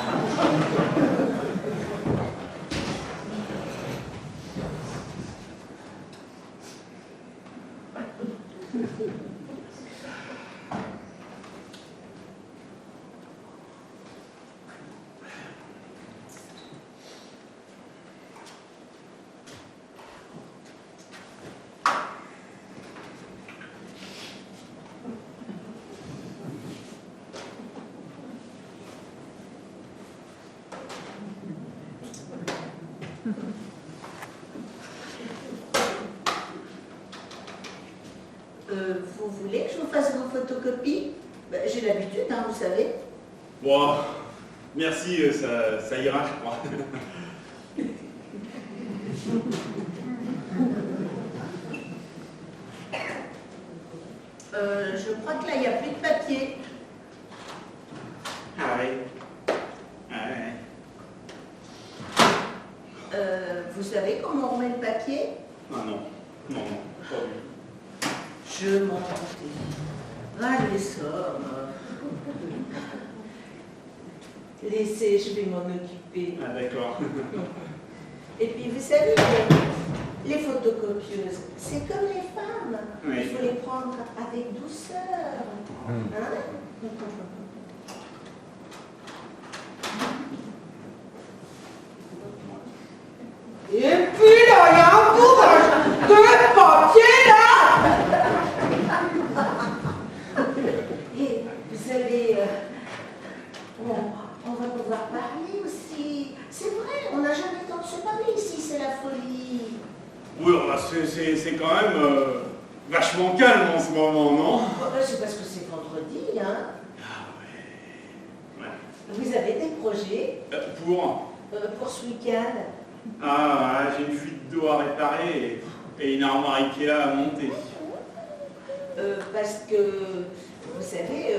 Vous voulez que je vous fasse vos photocopies? Ben, j'ai l'habitude, hein, vous savez. Bon, merci, ça ira, je crois. Je crois que là, il n'y a plus de papier. Ah oui. Ah ouais. Vous savez comment on remet le papier? Ah non, pas vu. Je m'en doutais. Allez, somme. Laissez, je vais m'en occuper. Ah d'accord. Et puis, vous savez, les photocopieuses, c'est comme les femmes. Oui. Il faut les prendre avec douceur. Hein? Et puis là, il y a un bourrage de papier là. Et vous savez, on va pouvoir parler aussi. C'est vrai, on n'a jamais le temps de se parler ici, c'est la folie. Oui, c'est quand même vachement calme en ce moment, non? C'est parce que c'est vendredi, hein. Ah ouais. Vous avez des projets pour ce week-end? Ah, j'ai une fuite d'eau à réparer et une armoire Ikea à monter. Parce que, vous savez,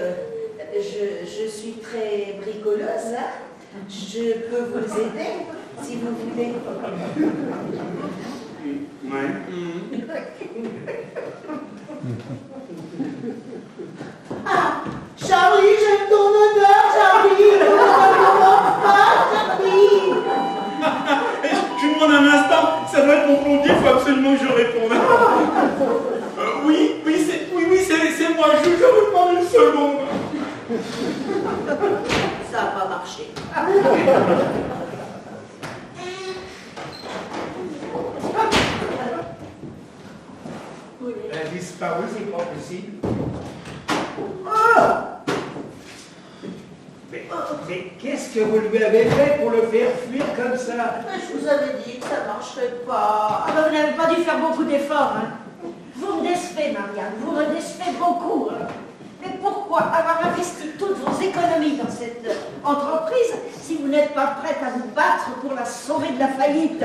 je suis très bricoleuse, hein. Je peux vous aider, si vous voulez. Ouais. Ah, Charlie, j'aime ton honneur, Charlie. Charlie. Je vous demande un instant, ça doit être mon plombier, il faut absolument que je réponde. Oui, c'est moi, je vous demande une seconde. Ça n'a pas marché. Elle a disparu, c'est pas possible. Mais qu'est-ce que vous lui avez fait pour le faire fuir comme ça? Je vous avais dit que ça ne marcherait pas. Ah ben, vous n'avez pas dû faire beaucoup d'efforts, hein. Vous me décevez, Marianne, vous me décevez beaucoup, hein. Mais pourquoi avoir investi toutes vos économies dans cette entreprise si vous n'êtes pas prête à vous battre pour la sauver de la faillite?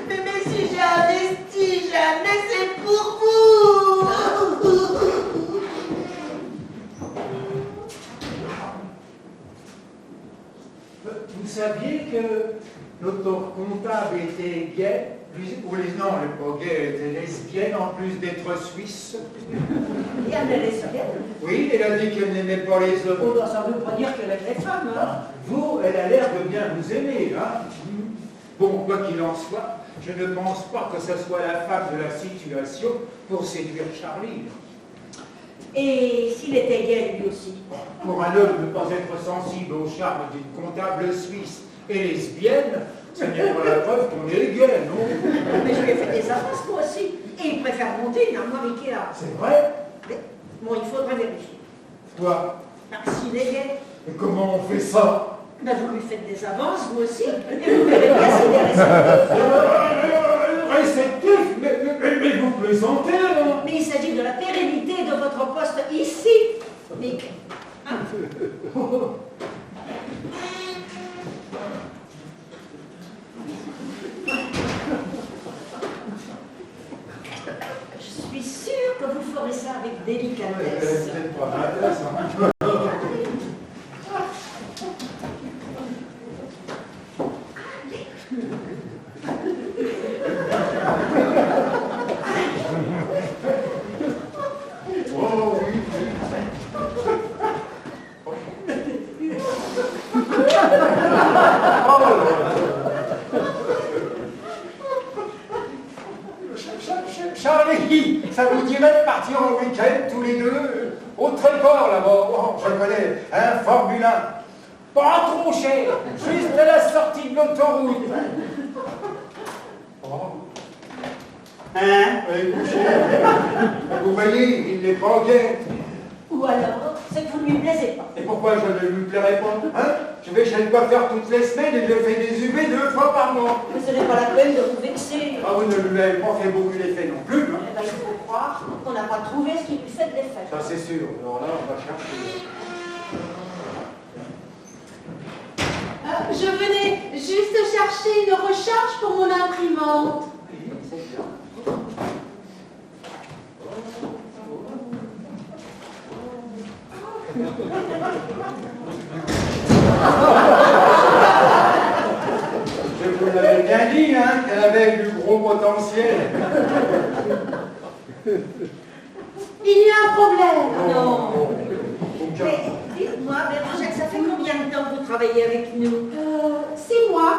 Mais si j'ai investi, c'est pour vous. Vous saviez que notre comptable était gay? Ou les non, elle n'est pas gay, elle était lesbienne en plus d'être suisse. Et elle est lesbienne. Oui, elle a dit qu'elle n'aimait pas les hommes. On doit sans doute pas dire qu'elle est les femmes, hein. Vous, elle a l'air de bien vous aimer, hein? Bon, quoi qu'il en soit, je ne pense pas que ce soit la femme de la situation pour séduire Charlie. Et s'il était gay, lui aussi? Pour un homme ne pas être sensible au charme d'une comptable suisse et lesbienne, ça n'est pas la preuve qu'on est gay, non? Mais je lui ai fait des avances, moi aussi. Et il préfère monter une armoire Ikea. C'est vrai? Mais, bon, il faudrait vérifier. Toi, S'il est gay, et comment on fait ça? ben vous lui faites des avances, vous aussi. Et vous verrez bien s'il est réceptif. Réceptif? Mais vous plaisantez, non? Mais il s'agit de la pérennité de votre poste ici, Nick. Hein? Je suis sûre que vous ferez ça avec délicatesse. C'est pas mal, ça. Oh oui. Charlie, ça vous dirait de partir en week-end tous les deux au Tréport là-bas? Oh, je connais un Formule 1. Pas trop cher, juste à la sortie de l'autoroute. Oh. Hein? Vous voyez, il n'est pas gay. Ou alors, c'est que vous ne lui plaisez pas. Et pourquoi je ne lui plairais pas? Hein? Je vais chez le coiffeur toutes les semaines et je fais des UV 2 fois par mois. Mais ce n'est pas la peine de vous vexer. Ah, vous ne lui avez pas fait beaucoup d'effet non plus, hein? Eh ben, il faut croire qu'on n'a pas trouvé ce qui lui fait de l'effet. Ça c'est sûr. Alors là, on va chercher. Je venais juste chercher une recharge pour mon imprimante. Oui, c'est bien. Je vous l'avais bien dit, hein, qu'elle avait du gros potentiel. Il y a un problème. Non. Aucun. Mais dites-moi, Bérangère, ça fait combien de temps que vous travaillez avec nous? 6 mois.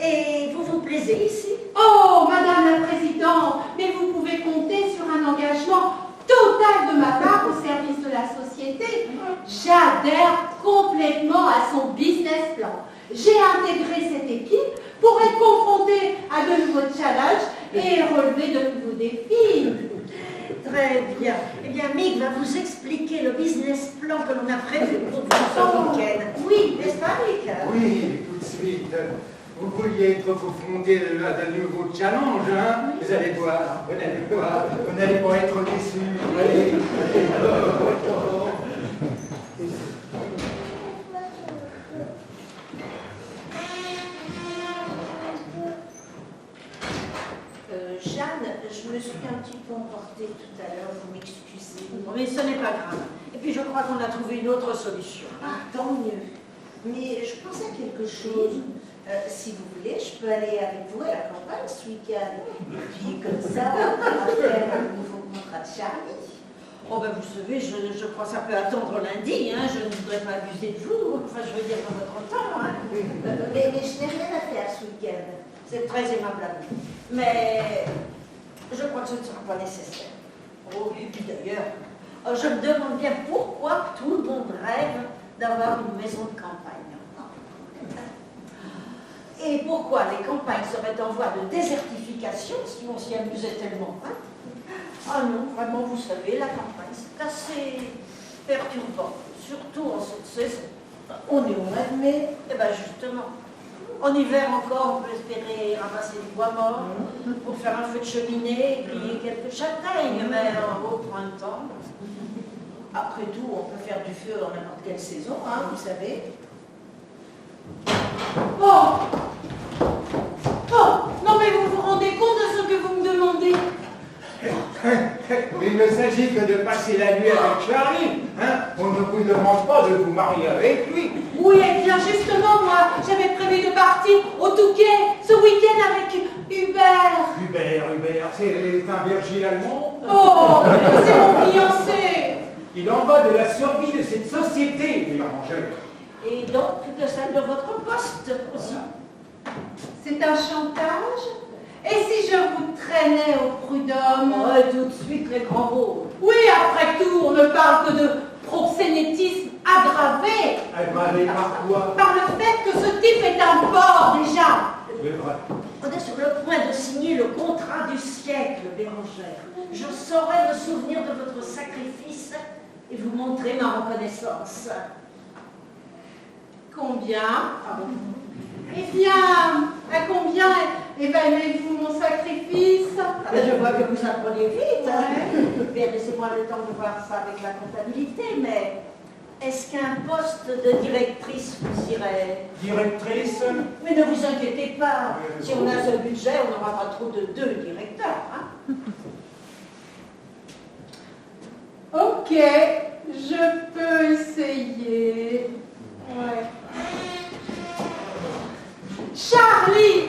Et vous vous plaisez ici? Oh, Madame la Présidente, mais vous pouvez compter sur un engagement total de ma part au service de la société. J'adhère complètement à son business plan. J'ai intégré cette équipe pour être confrontée à de nouveaux challenges et relever de nouveaux défis. Très bien. Eh bien, Mick va vous expliquer le business plan que l'on a prévu pour vous ce week-end. Oui, N'est-ce pas, Mick? Oui, tout de suite. Vous vouliez être confronté à de nouveaux challenges, hein? Vous allez voir, vous n'allez pas être déçus. Allez. Jeanne, je me suis un petit peu emportée tout à l'heure, vous m'excusez. Mais ce n'est pas grave. Et puis, je crois qu'on a trouvé une autre solution. Ah, tant mieux. Mais je pensais à quelque chose. Si vous voulez, je peux aller avec vous à la campagne ce week-end. Et puis, comme ça, on va faire un nouveau contrat de Charlie. Oh ben vous savez, je crois que ça peut attendre lundi, hein. Je ne voudrais pas abuser de vous, enfin je veux dire dans votre temps. Hein. Mais je n'ai rien à faire ce week-end. C'est très aimable à vous. Mais je crois que ce ne sera pas nécessaire. Oh, et puis d'ailleurs, je me demande bien pourquoi tout le monde rêve d'avoir une maison de campagne. Et pourquoi les campagnes seraient en voie de désertification si on s'y amusait tellement, hein? Ah non, vraiment, vous savez, la campagne, c'est assez perturbant, surtout en cette saison. On est au mois de mai, et bien justement. En hiver encore, on peut espérer ramasser du bois mort pour faire un feu de cheminée et griller quelques châtaignes, mais au printemps, après tout, on peut faire du feu en n'importe quelle saison, hein, vous savez. Oh! Oh! Non mais vous vous rendez compte de ce que vous me demandez? Mais il ne s'agit que de passer la nuit avec Charlie, hein? On ne vous demande pas de vous marier avec lui. Oui, et bien justement, moi, j'avais prévu de partir au Touquet ce week-end avec Hubert. Hubert, c'est un Virgile allemand. Oh! C'est mon fiancé! Il en va de la survie de cette société, Bérangère. Et donc de celle de votre poste aussi. C'est un chantage? Et si je vous traînais au prud'homme? Ouais, tout de suite les grands mots. Oui, après tout, on ne parle que de proxénétisme aggravé. Aggravé par quoi? Par le fait que ce type est un porc déjà. C'est vrai. On est sur le point de signer le contrat du siècle, Bérangère. Je saurai me souvenir de votre sacrifice et vous montrer ma reconnaissance. Combien? Eh bien, à combien évaluez-vous mon sacrifice? Ah ben, je vois que vous apprenez vite. Hein. Bien, laissez-moi le temps de voir ça avec la comptabilité, mais est-ce qu'un poste de directrice vous irait? Directrice? Mais ne vous inquiétez pas. Si on a ce budget, on n'aura pas trop de deux directeurs. Hein. Ok, je peux essayer. Ouais. Charlie,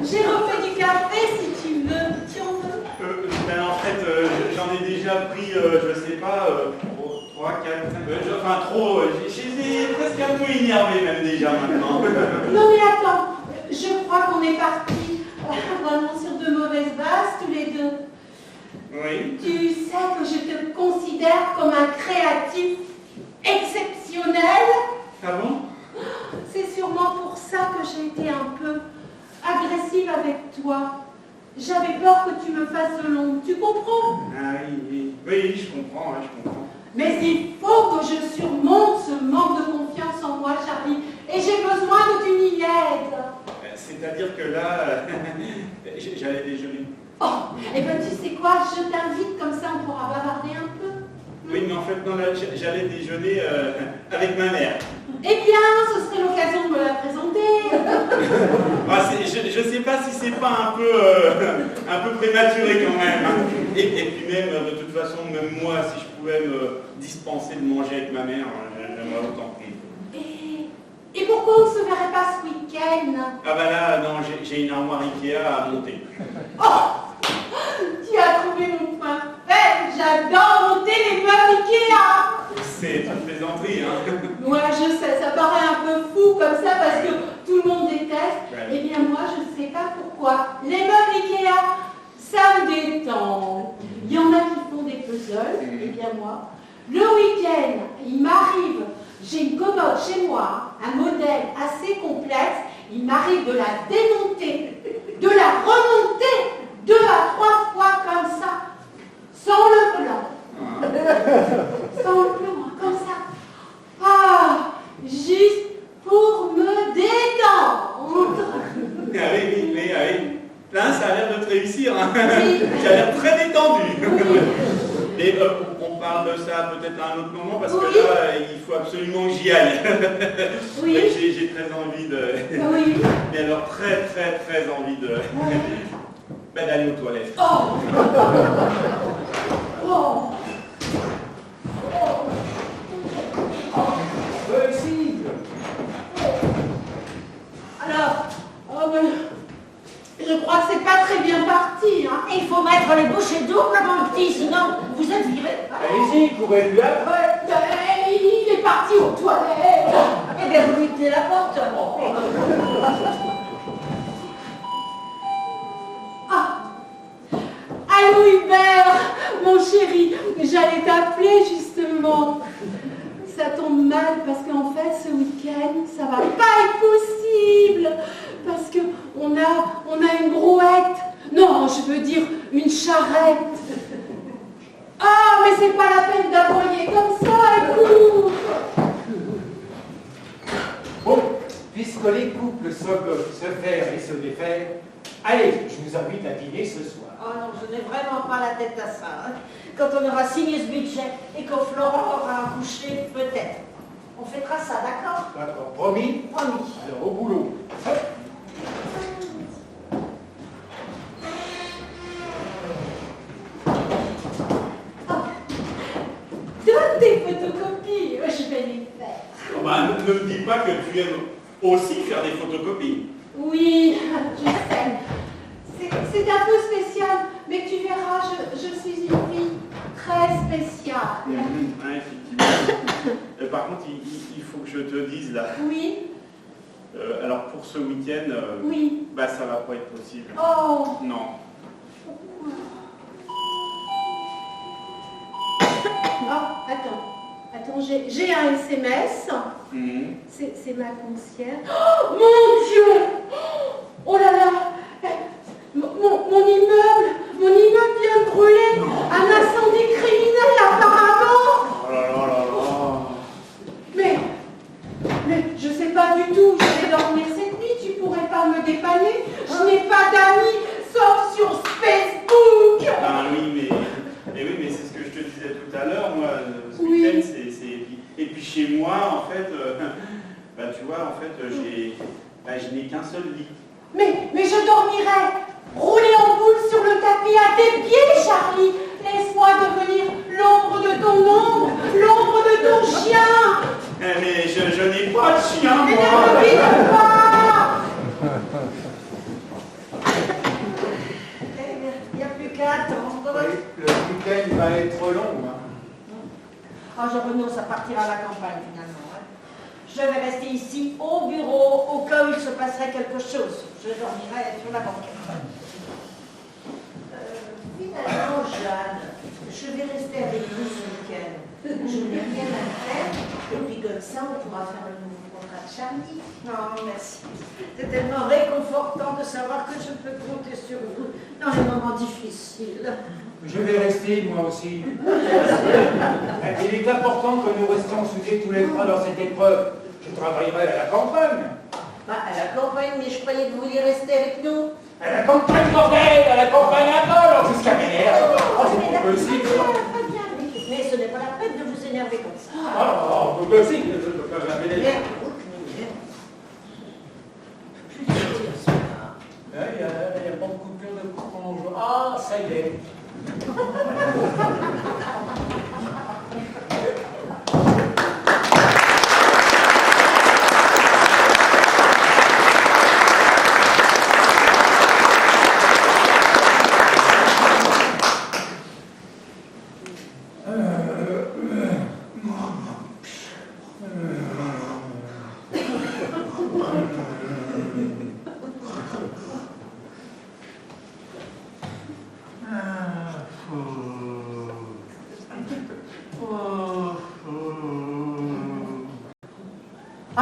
j'ai refait du café si tu veux. Tu en veux? Ben, en fait, j'en ai déjà pris, je sais pas, 3, 4, 5, enfin trop, je suis presque un peu énervé même déjà maintenant. Non mais attends, je crois qu'on est partis vraiment sur de mauvaises bases tous les deux. Oui. Tu sais que je te considère comme un créatif exceptionnel. Ah bon? C'est sûrement pour ça que j'ai été un peu agressive avec toi. J'avais peur que tu me fasses de l'ombre. Tu comprends? Ah oui, je comprends, ouais, je comprends. Mais il faut que je surmonte ce manque de confiance en moi, Charlie. Et j'ai besoin que tu m'y aides. C'est-à-dire que là, j'allais déjeuner. Oh, et ben tu sais quoi? Je t'invite, comme ça on pourra bavarder un peu. Oui, mais en fait, non, là, j'allais déjeuner avec ma mère. Eh bien, ce serait l'occasion de me la présenter. Ah, je sais pas si c'est pas un peu prématuré quand même. Hein. Et puis même, de toute façon, même moi, si je pouvais me dispenser de manger avec ma mère, j'aimerais autant. Et pourquoi on ne se verrait pas ce week-end? Ah bah là, non, j'ai une armoire Ikea à monter. Oh, tu as trouvé mon point faible. J'adore monter les meubles Ikea. C'est une plaisanterie, hein. Ouais, je sais, ça paraît un peu fou comme ça parce que tout le monde déteste. Ouais. Eh bien, moi, je ne sais pas pourquoi. Les meubles Ikea, ça me détend. Il y en a qui font font des puzzles, et bien moi, le week-end, il m'arrive, j'ai une commode chez moi, un modèle assez complexe, il m'arrive de la démonter, de la remonter 2 à 3 fois comme ça, sans le plan. Sans le plan, comme ça. Ah, juste pour me détendre. Ah oui, oui. Là, ça a l'air de te réussir. Hein. Oui. Tu as l'air très détendu. Oui. Et on parle de ça peut-être à un autre moment parce Oui. que là, il faut absolument que j'y aille. Oui. J'ai très envie de... Oui. Mais alors très envie de... d'aller aux toilettes. Oh. Oh. Possible. Alors, je crois que c'est pas très bien parti. Hein. Il faut mettre les bouchées doubles, mon petit, sinon vous êtes viré. Allez-y, courez-lui après. Il est parti aux toilettes. Eh bien, vous lui tenez la porte. Ah. Allô Hubert, mon chéri, j'allais t'appeler justement. Ça tombe mal parce qu'en fait ce week-end ça va pas être possible parce que on a une brouette. Non, je veux dire une charrette. Ah mais c'est pas la peine d'aboyer comme ça, écoute. Bon, puisque les couples se faire et se défaire, allez, je vous invite à dîner ce soir. Oh non, je n'ai vraiment pas la tête à ça. Hein. Quand on aura signé ce budget et que Florent aura accouché, peut-être. On fêtera ça, d'accord? D'accord, promis? Promis. Alors, au boulot. Donne tes photocopies, je vais les faire. Oh bah, ne me dis pas que tu aimes aussi faire des photocopies. Oui, je sais. C'est un peu spécial, mais tu verras, je suis une fille très spéciale. Ouais, effectivement. Par contre, il faut que je te dise là. Oui, Alors pour ce week-end, oui. bah ça va pas être possible. Oh, Non. attends, j'ai un SMS. Mhm. C'est ma concierge. Oh, mon Dieu! Oh là là! Mon immeuble vient de brûler! Un incendie criminel apparemment! Oh là là là là. Mais je sais pas du tout où je vais dormir cette nuit, tu pourrais pas me dépanner? Je n'ai pas d'amis, sauf sur Facebook! Ah oui, mais c'est ce que je te disais tout à l'heure, moi, ce Oui. week-end, et puis chez moi, en fait, bah tu vois, en fait, je n'ai qu'un seul lit. Mais je dormirai roulé en boule sur le tapis à tes pieds, Charlie. Laisse-moi devenir l'ombre de ton ombre, l'ombre de ton chien. Mais je n'ai pas de chien, Mais moi. ne me quitte pas. Il n'y a plus qu'à attendre. Oui, le week-end va être long. Hein. Oh, je renonce à partir à la campagne finalement. Hein. Je vais rester ici au bureau au cas où il se passerait quelque chose. Je dormirai sur la banquette. Finalement, Jeanne, je vais rester avec vous ce week-end. Je n'ai rien à faire. Et puis comme ça, on pourra faire le nouveau contrat de Charlie. Non, merci. C'est tellement réconfortant de savoir que je peux compter sur vous dans les moments difficiles. Je vais rester, moi aussi. Il est important que nous restions soudés tous les trois dans cette épreuve. Je travaillerai à la campagne. Bah, à la campagne, mais je croyais que vous vouliez rester avec nous. À la campagne, bordel! À la campagne à bord! Jusqu'à m'énerve! Oh, c'est pas possible! Mais ce n'est pas la peine de vous énerver comme ça. Oh, pas possible! Je ne peux pas m'énerver. Il n'y a pas de coupure de courant. Ah, ça y est!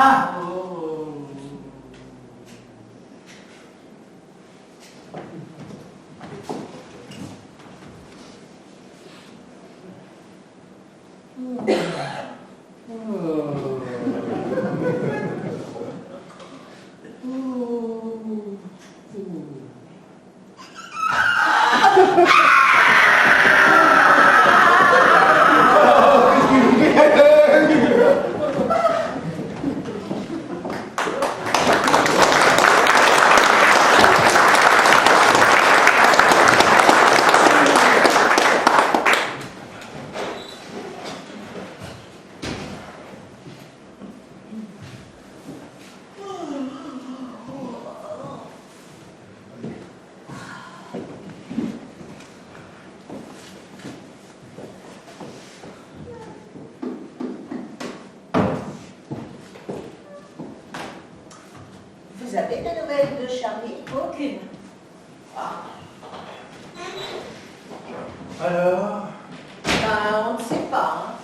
Ah. Vous avez des nouvelles de Charlie? Aucune. Alors? On ne sait pas.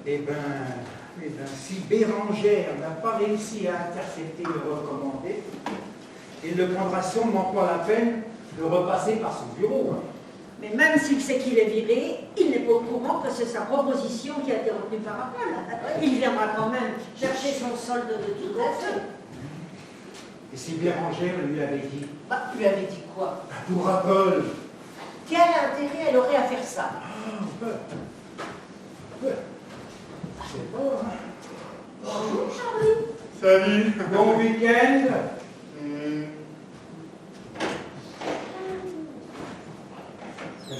Eh ben, si Bérangère n'a pas réussi à intercepter le recommandé, il ne prendra sûrement pas la peine de repasser par son bureau. Mais même s'il sait qu'il est viré, il n'est pas au courant que c'est sa proposition qui a été retenue par Apple. Il viendra quand même chercher son solde de tout côté. Et si Bérangère lui avait dit, Tu lui avais dit quoi? pour Apple, Quel intérêt elle aurait à faire ça? c'est bon, hein? Bonjour Charlie. Salut. Bon week-end.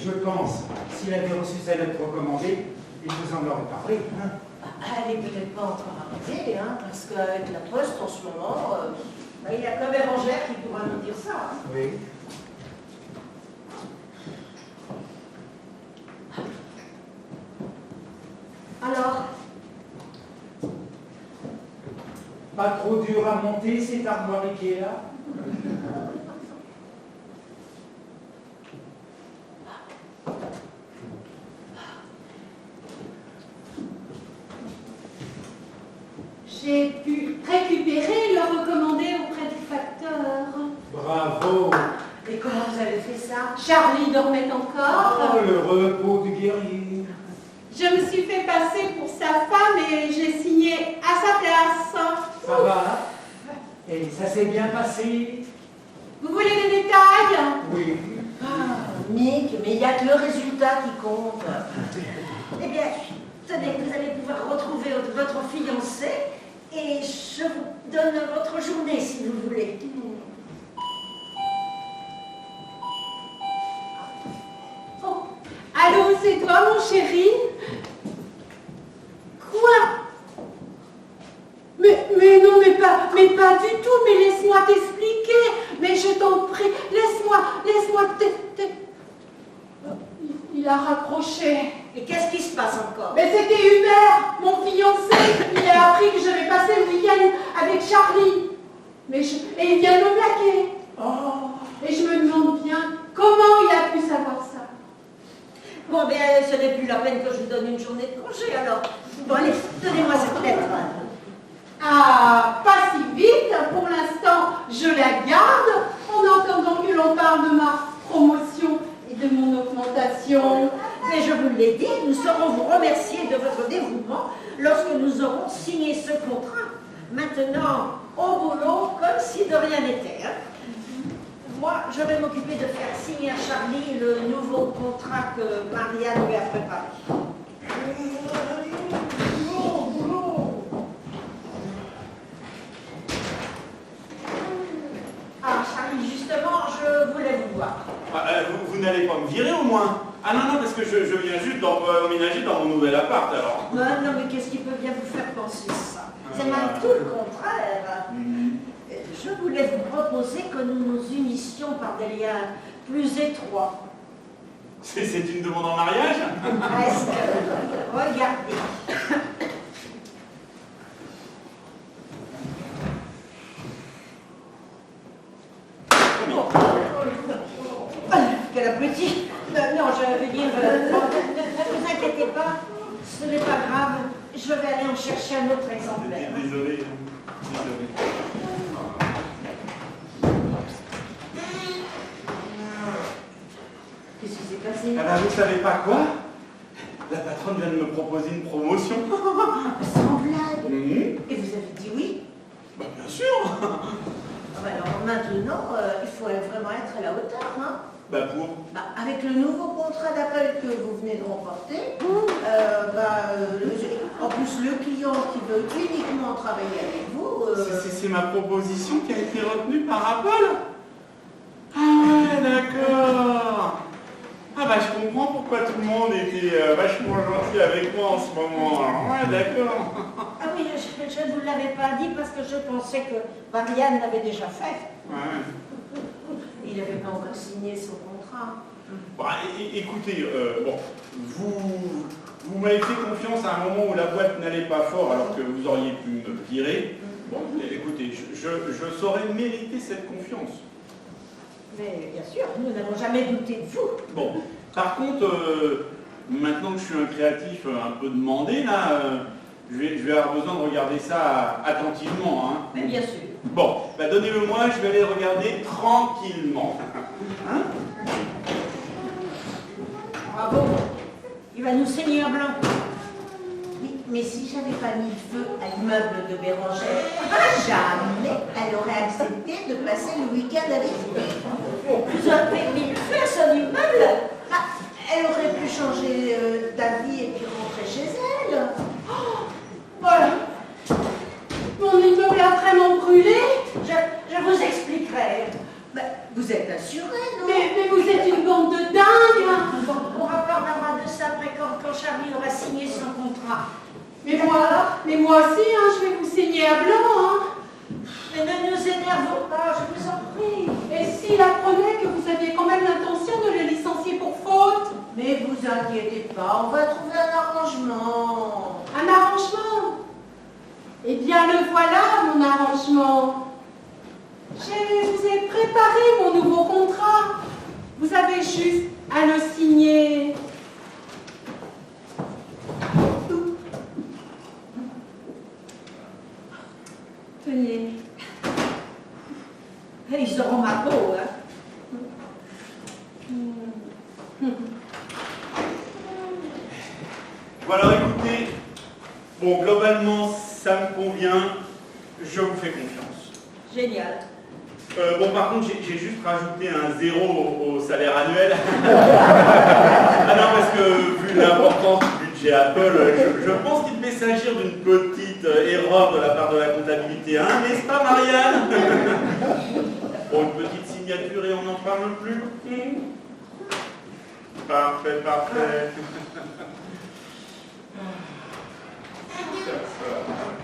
Je pense, s'il avait reçu sa lettre recommandée, il vous en aurait parlé. Hein? Elle n'est peut-être pas encore arrivée, hein, parce qu'avec la poste en ce moment, Il n'y a que Bérangère qui pourra nous dire ça. Oui. Alors, Pas trop dur à monter cette armoire Ikea? J'ai pu récupérer le recommandé auprès du facteur. Bravo! et comment vous avez fait ça? Charlie dormait encore. Oh, le repos du guerrier! Je me suis fait passer pour sa femme et j'ai signé à sa place. Ça va? Et ça s'est bien passé? Vous voulez des détails? Oui. Mick, mais il n'y a que le résultat qui compte. eh bien, tenez, vous allez pouvoir retrouver votre fiancé et je vous donne votre journée si vous voulez. Oh. Allô, c'est toi, mon chéri? Quoi? Mais non, mais pas du tout, mais laisse-moi t'expliquer. Mais je t'en prie, laisse-moi Il a raccroché. Et qu'est-ce qui se passe encore? Mais c'était Hubert, mon fiancé. Il a appris que j'avais passé le week-end avec Charlie. Et il vient de me plaquer. Oh! Et je me demande bien comment il a pu savoir ça. Bon, bien, ce n'est plus la peine que je vous donne une journée de congé, alors. Bon, allez, donnez-moi cette lettre. Ah, pas si vite. Pour l'instant, je la garde en entendant que l'on parle de ma promotion et de mon augmentation. Mais je vous l'ai dit, nous saurons vous remercier de votre dévouement lorsque nous aurons signé ce contrat. Maintenant, au boulot, comme si de rien n'était. Hein. Moi, je vais m'occuper de faire signer à Charlie le nouveau contrat que Marianne lui a préparé. Ah, Charlie, justement, je voulais vous voir. Vous n'allez pas me virer au moins? Ah non, parce que je viens juste d'emménager dans mon nouvel appart alors. Non, mais qu'est-ce qui peut bien vous faire penser ça? C'est même tout le contraire. Je voulais vous proposer que nous nous unissions par des liens plus étroits. C'est une demande en mariage? Presque. Regardez. Quel appétit! Non, je veux dire, ne vous inquiétez pas, ce n'est pas grave. Je vais aller en chercher un autre exemplaire. Désolé. Qu'est-ce qui s'est passé? Ah bah, vous savez pas quoi? La patronne vient de me proposer une promotion. Sans blague. Mhm. Et vous avez dit oui? Bah bien sûr. Ah bah alors maintenant, il faut vraiment être à la hauteur, hein? Bah pour. Bah, avec le nouveau contrat d'appel que vous venez de remporter, en plus le client qui veut uniquement travailler avec vous... C'est ma proposition qui a été retenue par Apple. Ah ouais, d'accord. Ah bah je comprends pourquoi tout le monde était vachement gentil avec moi en ce moment. Ouais, d'accord. Ah oui, je ne vous l'avais pas dit parce que je pensais que Marianne l'avait déjà fait. Ouais. Il n'avait pas encore signé son contrat. Bah, écoutez, bon, vous m'avez fait confiance à un moment où la boîte n'allait pas fort alors que vous auriez pu me virer. Bon, écoutez, je saurais mériter cette confiance. Mais bien sûr, nous n'avons jamais douté de vous. Bon, par contre, maintenant que je suis un créatif un peu demandé, là, je vais avoir besoin de regarder ça attentivement. Hein. Mais bien sûr. Bon, bah donnez-le-moi, je vais aller regarder tranquillement. Hein? Bravo. Il va nous saigner un blanc. Oui, mais si j'avais pas mis le feu à l'immeuble de Bérangère, jamais elle aurait accepté de passer le week-end avec vous. Vous avez mis le feu à son immeuble? Ah, elle aurait pu changer d'avis et puis rentrer chez elle. Oh, voilà. Mon immeuble a vraiment brûlé. Je vous expliquerai. Ben, vous êtes assuré, non? Mais vous êtes une bande de dingues. On reparlera de ça après quand Charlie aura signé son contrat. Mais moi aussi, hein, je vais vous saigner à blanc. Hein. Mais ne nous énervons pas, je vous en prie. Et s'il apprenait que vous aviez quand même l'intention de le licencier pour faute? Mais vous inquiétez pas, on va trouver un arrangement. Un arrangement? Eh bien, le voilà, mon arrangement. Je vous ai préparé mon nouveau contrat. Vous avez juste à le signer. Tenez. Ils auront ma peau, hein. Bon alors écoutez, bon globalement ça me convient, je vous fais confiance. Génial. Bon par contre j'ai juste rajouté un 0 au salaire annuel. Ah non parce que vu l'importance du budget Apple, je pense qu'il devait s'agir d'une petite erreur de la part de la comptabilité, hein, n'est-ce pas Marianne? Bon une petite signature et on n'en parle plus. Parfait, parfait.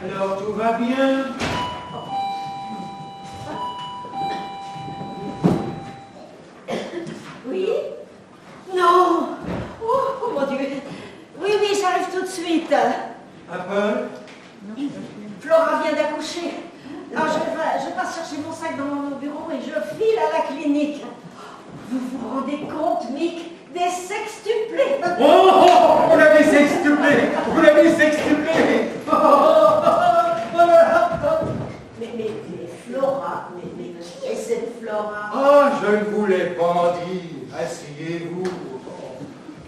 Alors tout va bien? Oui? Non. Oh mon Dieu. Oui, j'arrive tout de suite. Apple? Flora vient d'accoucher. Alors je passe chercher mon sac dans mon bureau et je file à la clinique. Vous vous rendez compte, Mick? Des sextuplés. Oh, vous l'avez sextuplé! Vous l'avez sextuplé! Mais Flora, mais qui est cette Flora? Ah, je ne vous l'ai pas dit. Asseyez-vous.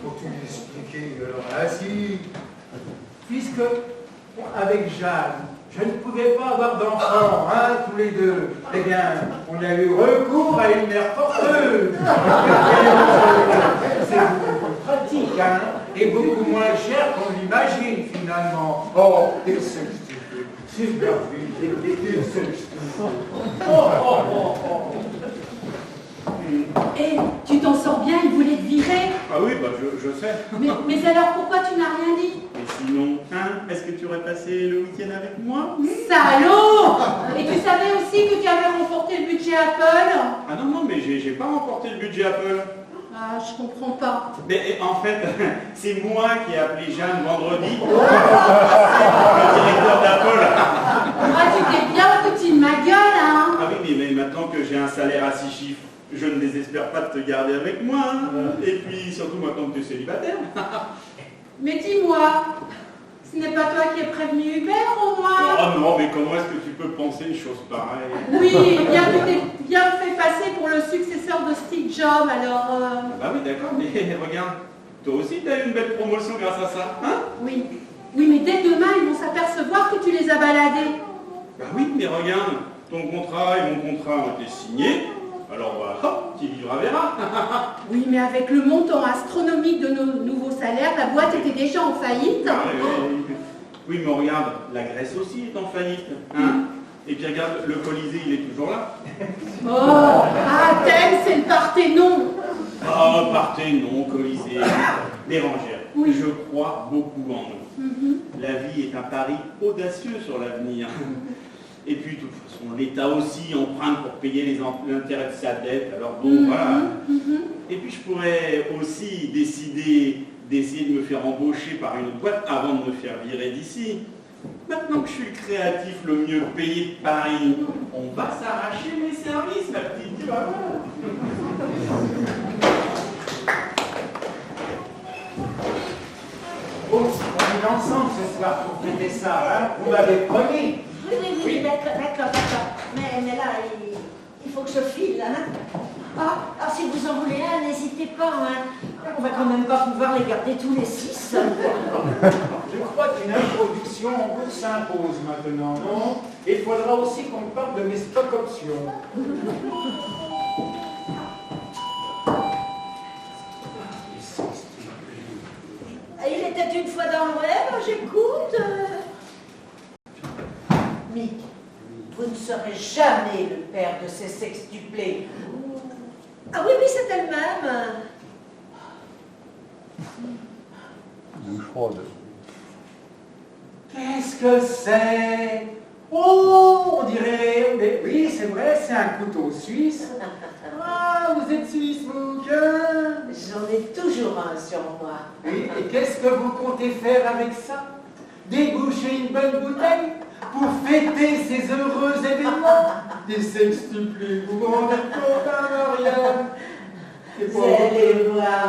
Pour tout expliquer, alors assis. Puisque, avec Jeanne, je ne pouvais pas avoir d'enfants, hein, tous les deux. Eh bien, on a eu recours à une mère porteuse. C'est beaucoup plus pratique, hein, et beaucoup moins cher qu'on l'imagine, finalement. Oh, et c'est stupide. C'est merveilleux. C'est stupide. Et tu t'en sors bien, il voulait te virer. Ah oui, bah je sais. Mais alors pourquoi tu n'as rien dit? Mais sinon, hein, est-ce que tu aurais passé le week-end avec moi? Salaud! Et tu savais aussi que tu avais remporté le budget Apple? Ah non, mais j'ai pas remporté le budget Apple. Ah, je comprends pas. Mais en fait, c'est moi qui ai appelé Jeanne vendredi. Le directeur d'Apple. Ah, tu t'es bien foutu de ma gueule, hein? Ah oui, mais maintenant que j'ai un salaire à 6 chiffres, je ne désespère pas de te garder avec moi. Hein. Et puis, surtout maintenant que tu es célibataire. Mais dis-moi, Ce n'est pas toi qui es prévenu Hubert, au moins? Oh non, mais comment est-ce que tu peux penser une chose pareille? Oui, bien que tu t'es bien fait passer pour le successeur de Steve Jobs, alors... Bah oui, d'accord, mais regarde, toi aussi t'as eu une belle promotion grâce à ça, hein? Oui. Oui, mais dès demain, ils vont s'apercevoir que tu les as baladés. Bah oui, mais regarde, ton contrat et mon contrat ont été signés, alors bah, hop, qui vivra verra. Oui, mais avec le montant astronomique de nos nouveaux salaires, la boîte était déjà en faillite. Oui, mais regarde, la Grèce aussi est en faillite, hein? Et puis regarde, le Colisée, il est toujours là. Oh, Athènes, c'est le Parthénon. Oh, Parthénon, Colisée, Bérangère, Oui. je crois beaucoup en nous. La vie est un pari audacieux sur l'avenir. Et puis, de toute façon, l'État aussi emprunte pour payer l'intérêt de sa dette. Alors bon, voilà. Et puis, je pourrais aussi décider d'essayer de me faire embaucher par une autre boîte avant de me faire virer d'ici. Maintenant que je suis le créatif le mieux payé de Paris, on va s'arracher mes services, ma petite, tu vas voir. Oh, on est ensemble ce soir pour fêter ça, hein? Vous m'avez promis. Oui, d'accord. Mais là, il faut que je file, hein. Ah, si vous en voulez un, n'hésitez pas, hein. On va quand même pas pouvoir les garder tous les 6. Je crois qu'une introduction en cours s'impose maintenant, non? Il faudra aussi qu'on parle de mes stock options. Il était une fois dans le rêve, j'écoute. Mick, vous ne serez jamais le père de ces sextuplés. Ah oui, c'est elle-même. Qu'est-ce que c'est? Oh, on dirait... Mais oui, c'est vrai, c'est un couteau suisse. Ah, vous êtes suisse, vous, que... J'en ai toujours un sur moi. Oui, et qu'est-ce que vous comptez faire avec ça? Déboucher une bonne bouteille pour fêter ces heureux événements? Des sextuplés, vous vous rendez compte, hein, Marianne? Vous allez voir.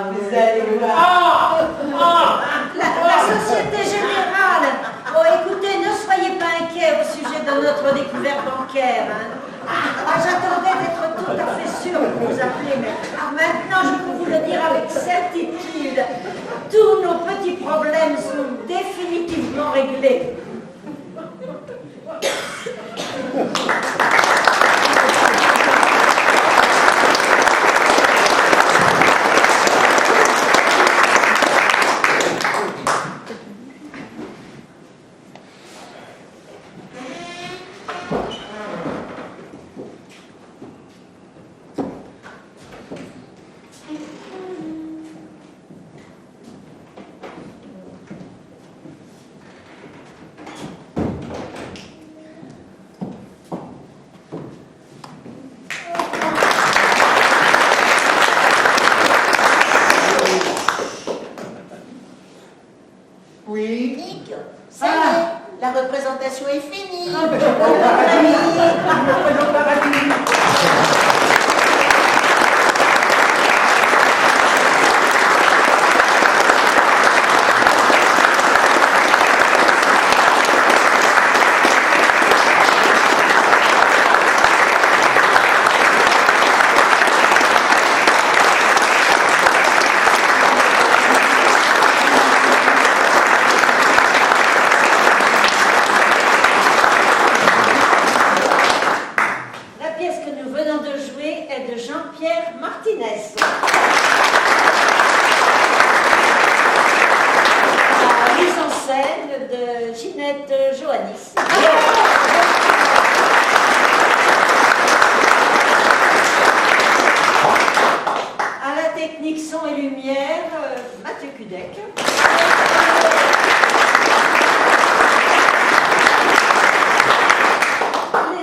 La Société Générale. Bon, écoutez, ne soyez pas inquiets au sujet de notre découverte bancaire. Hein. J'attendais d'être tout à fait sûre de vous appeler, mais maintenant je peux vous le dire avec certitude. Tous nos petits problèmes sont définitivement réglés. La représentation est finie.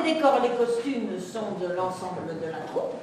Les décors, les costumes sont de l'ensemble de la troupe.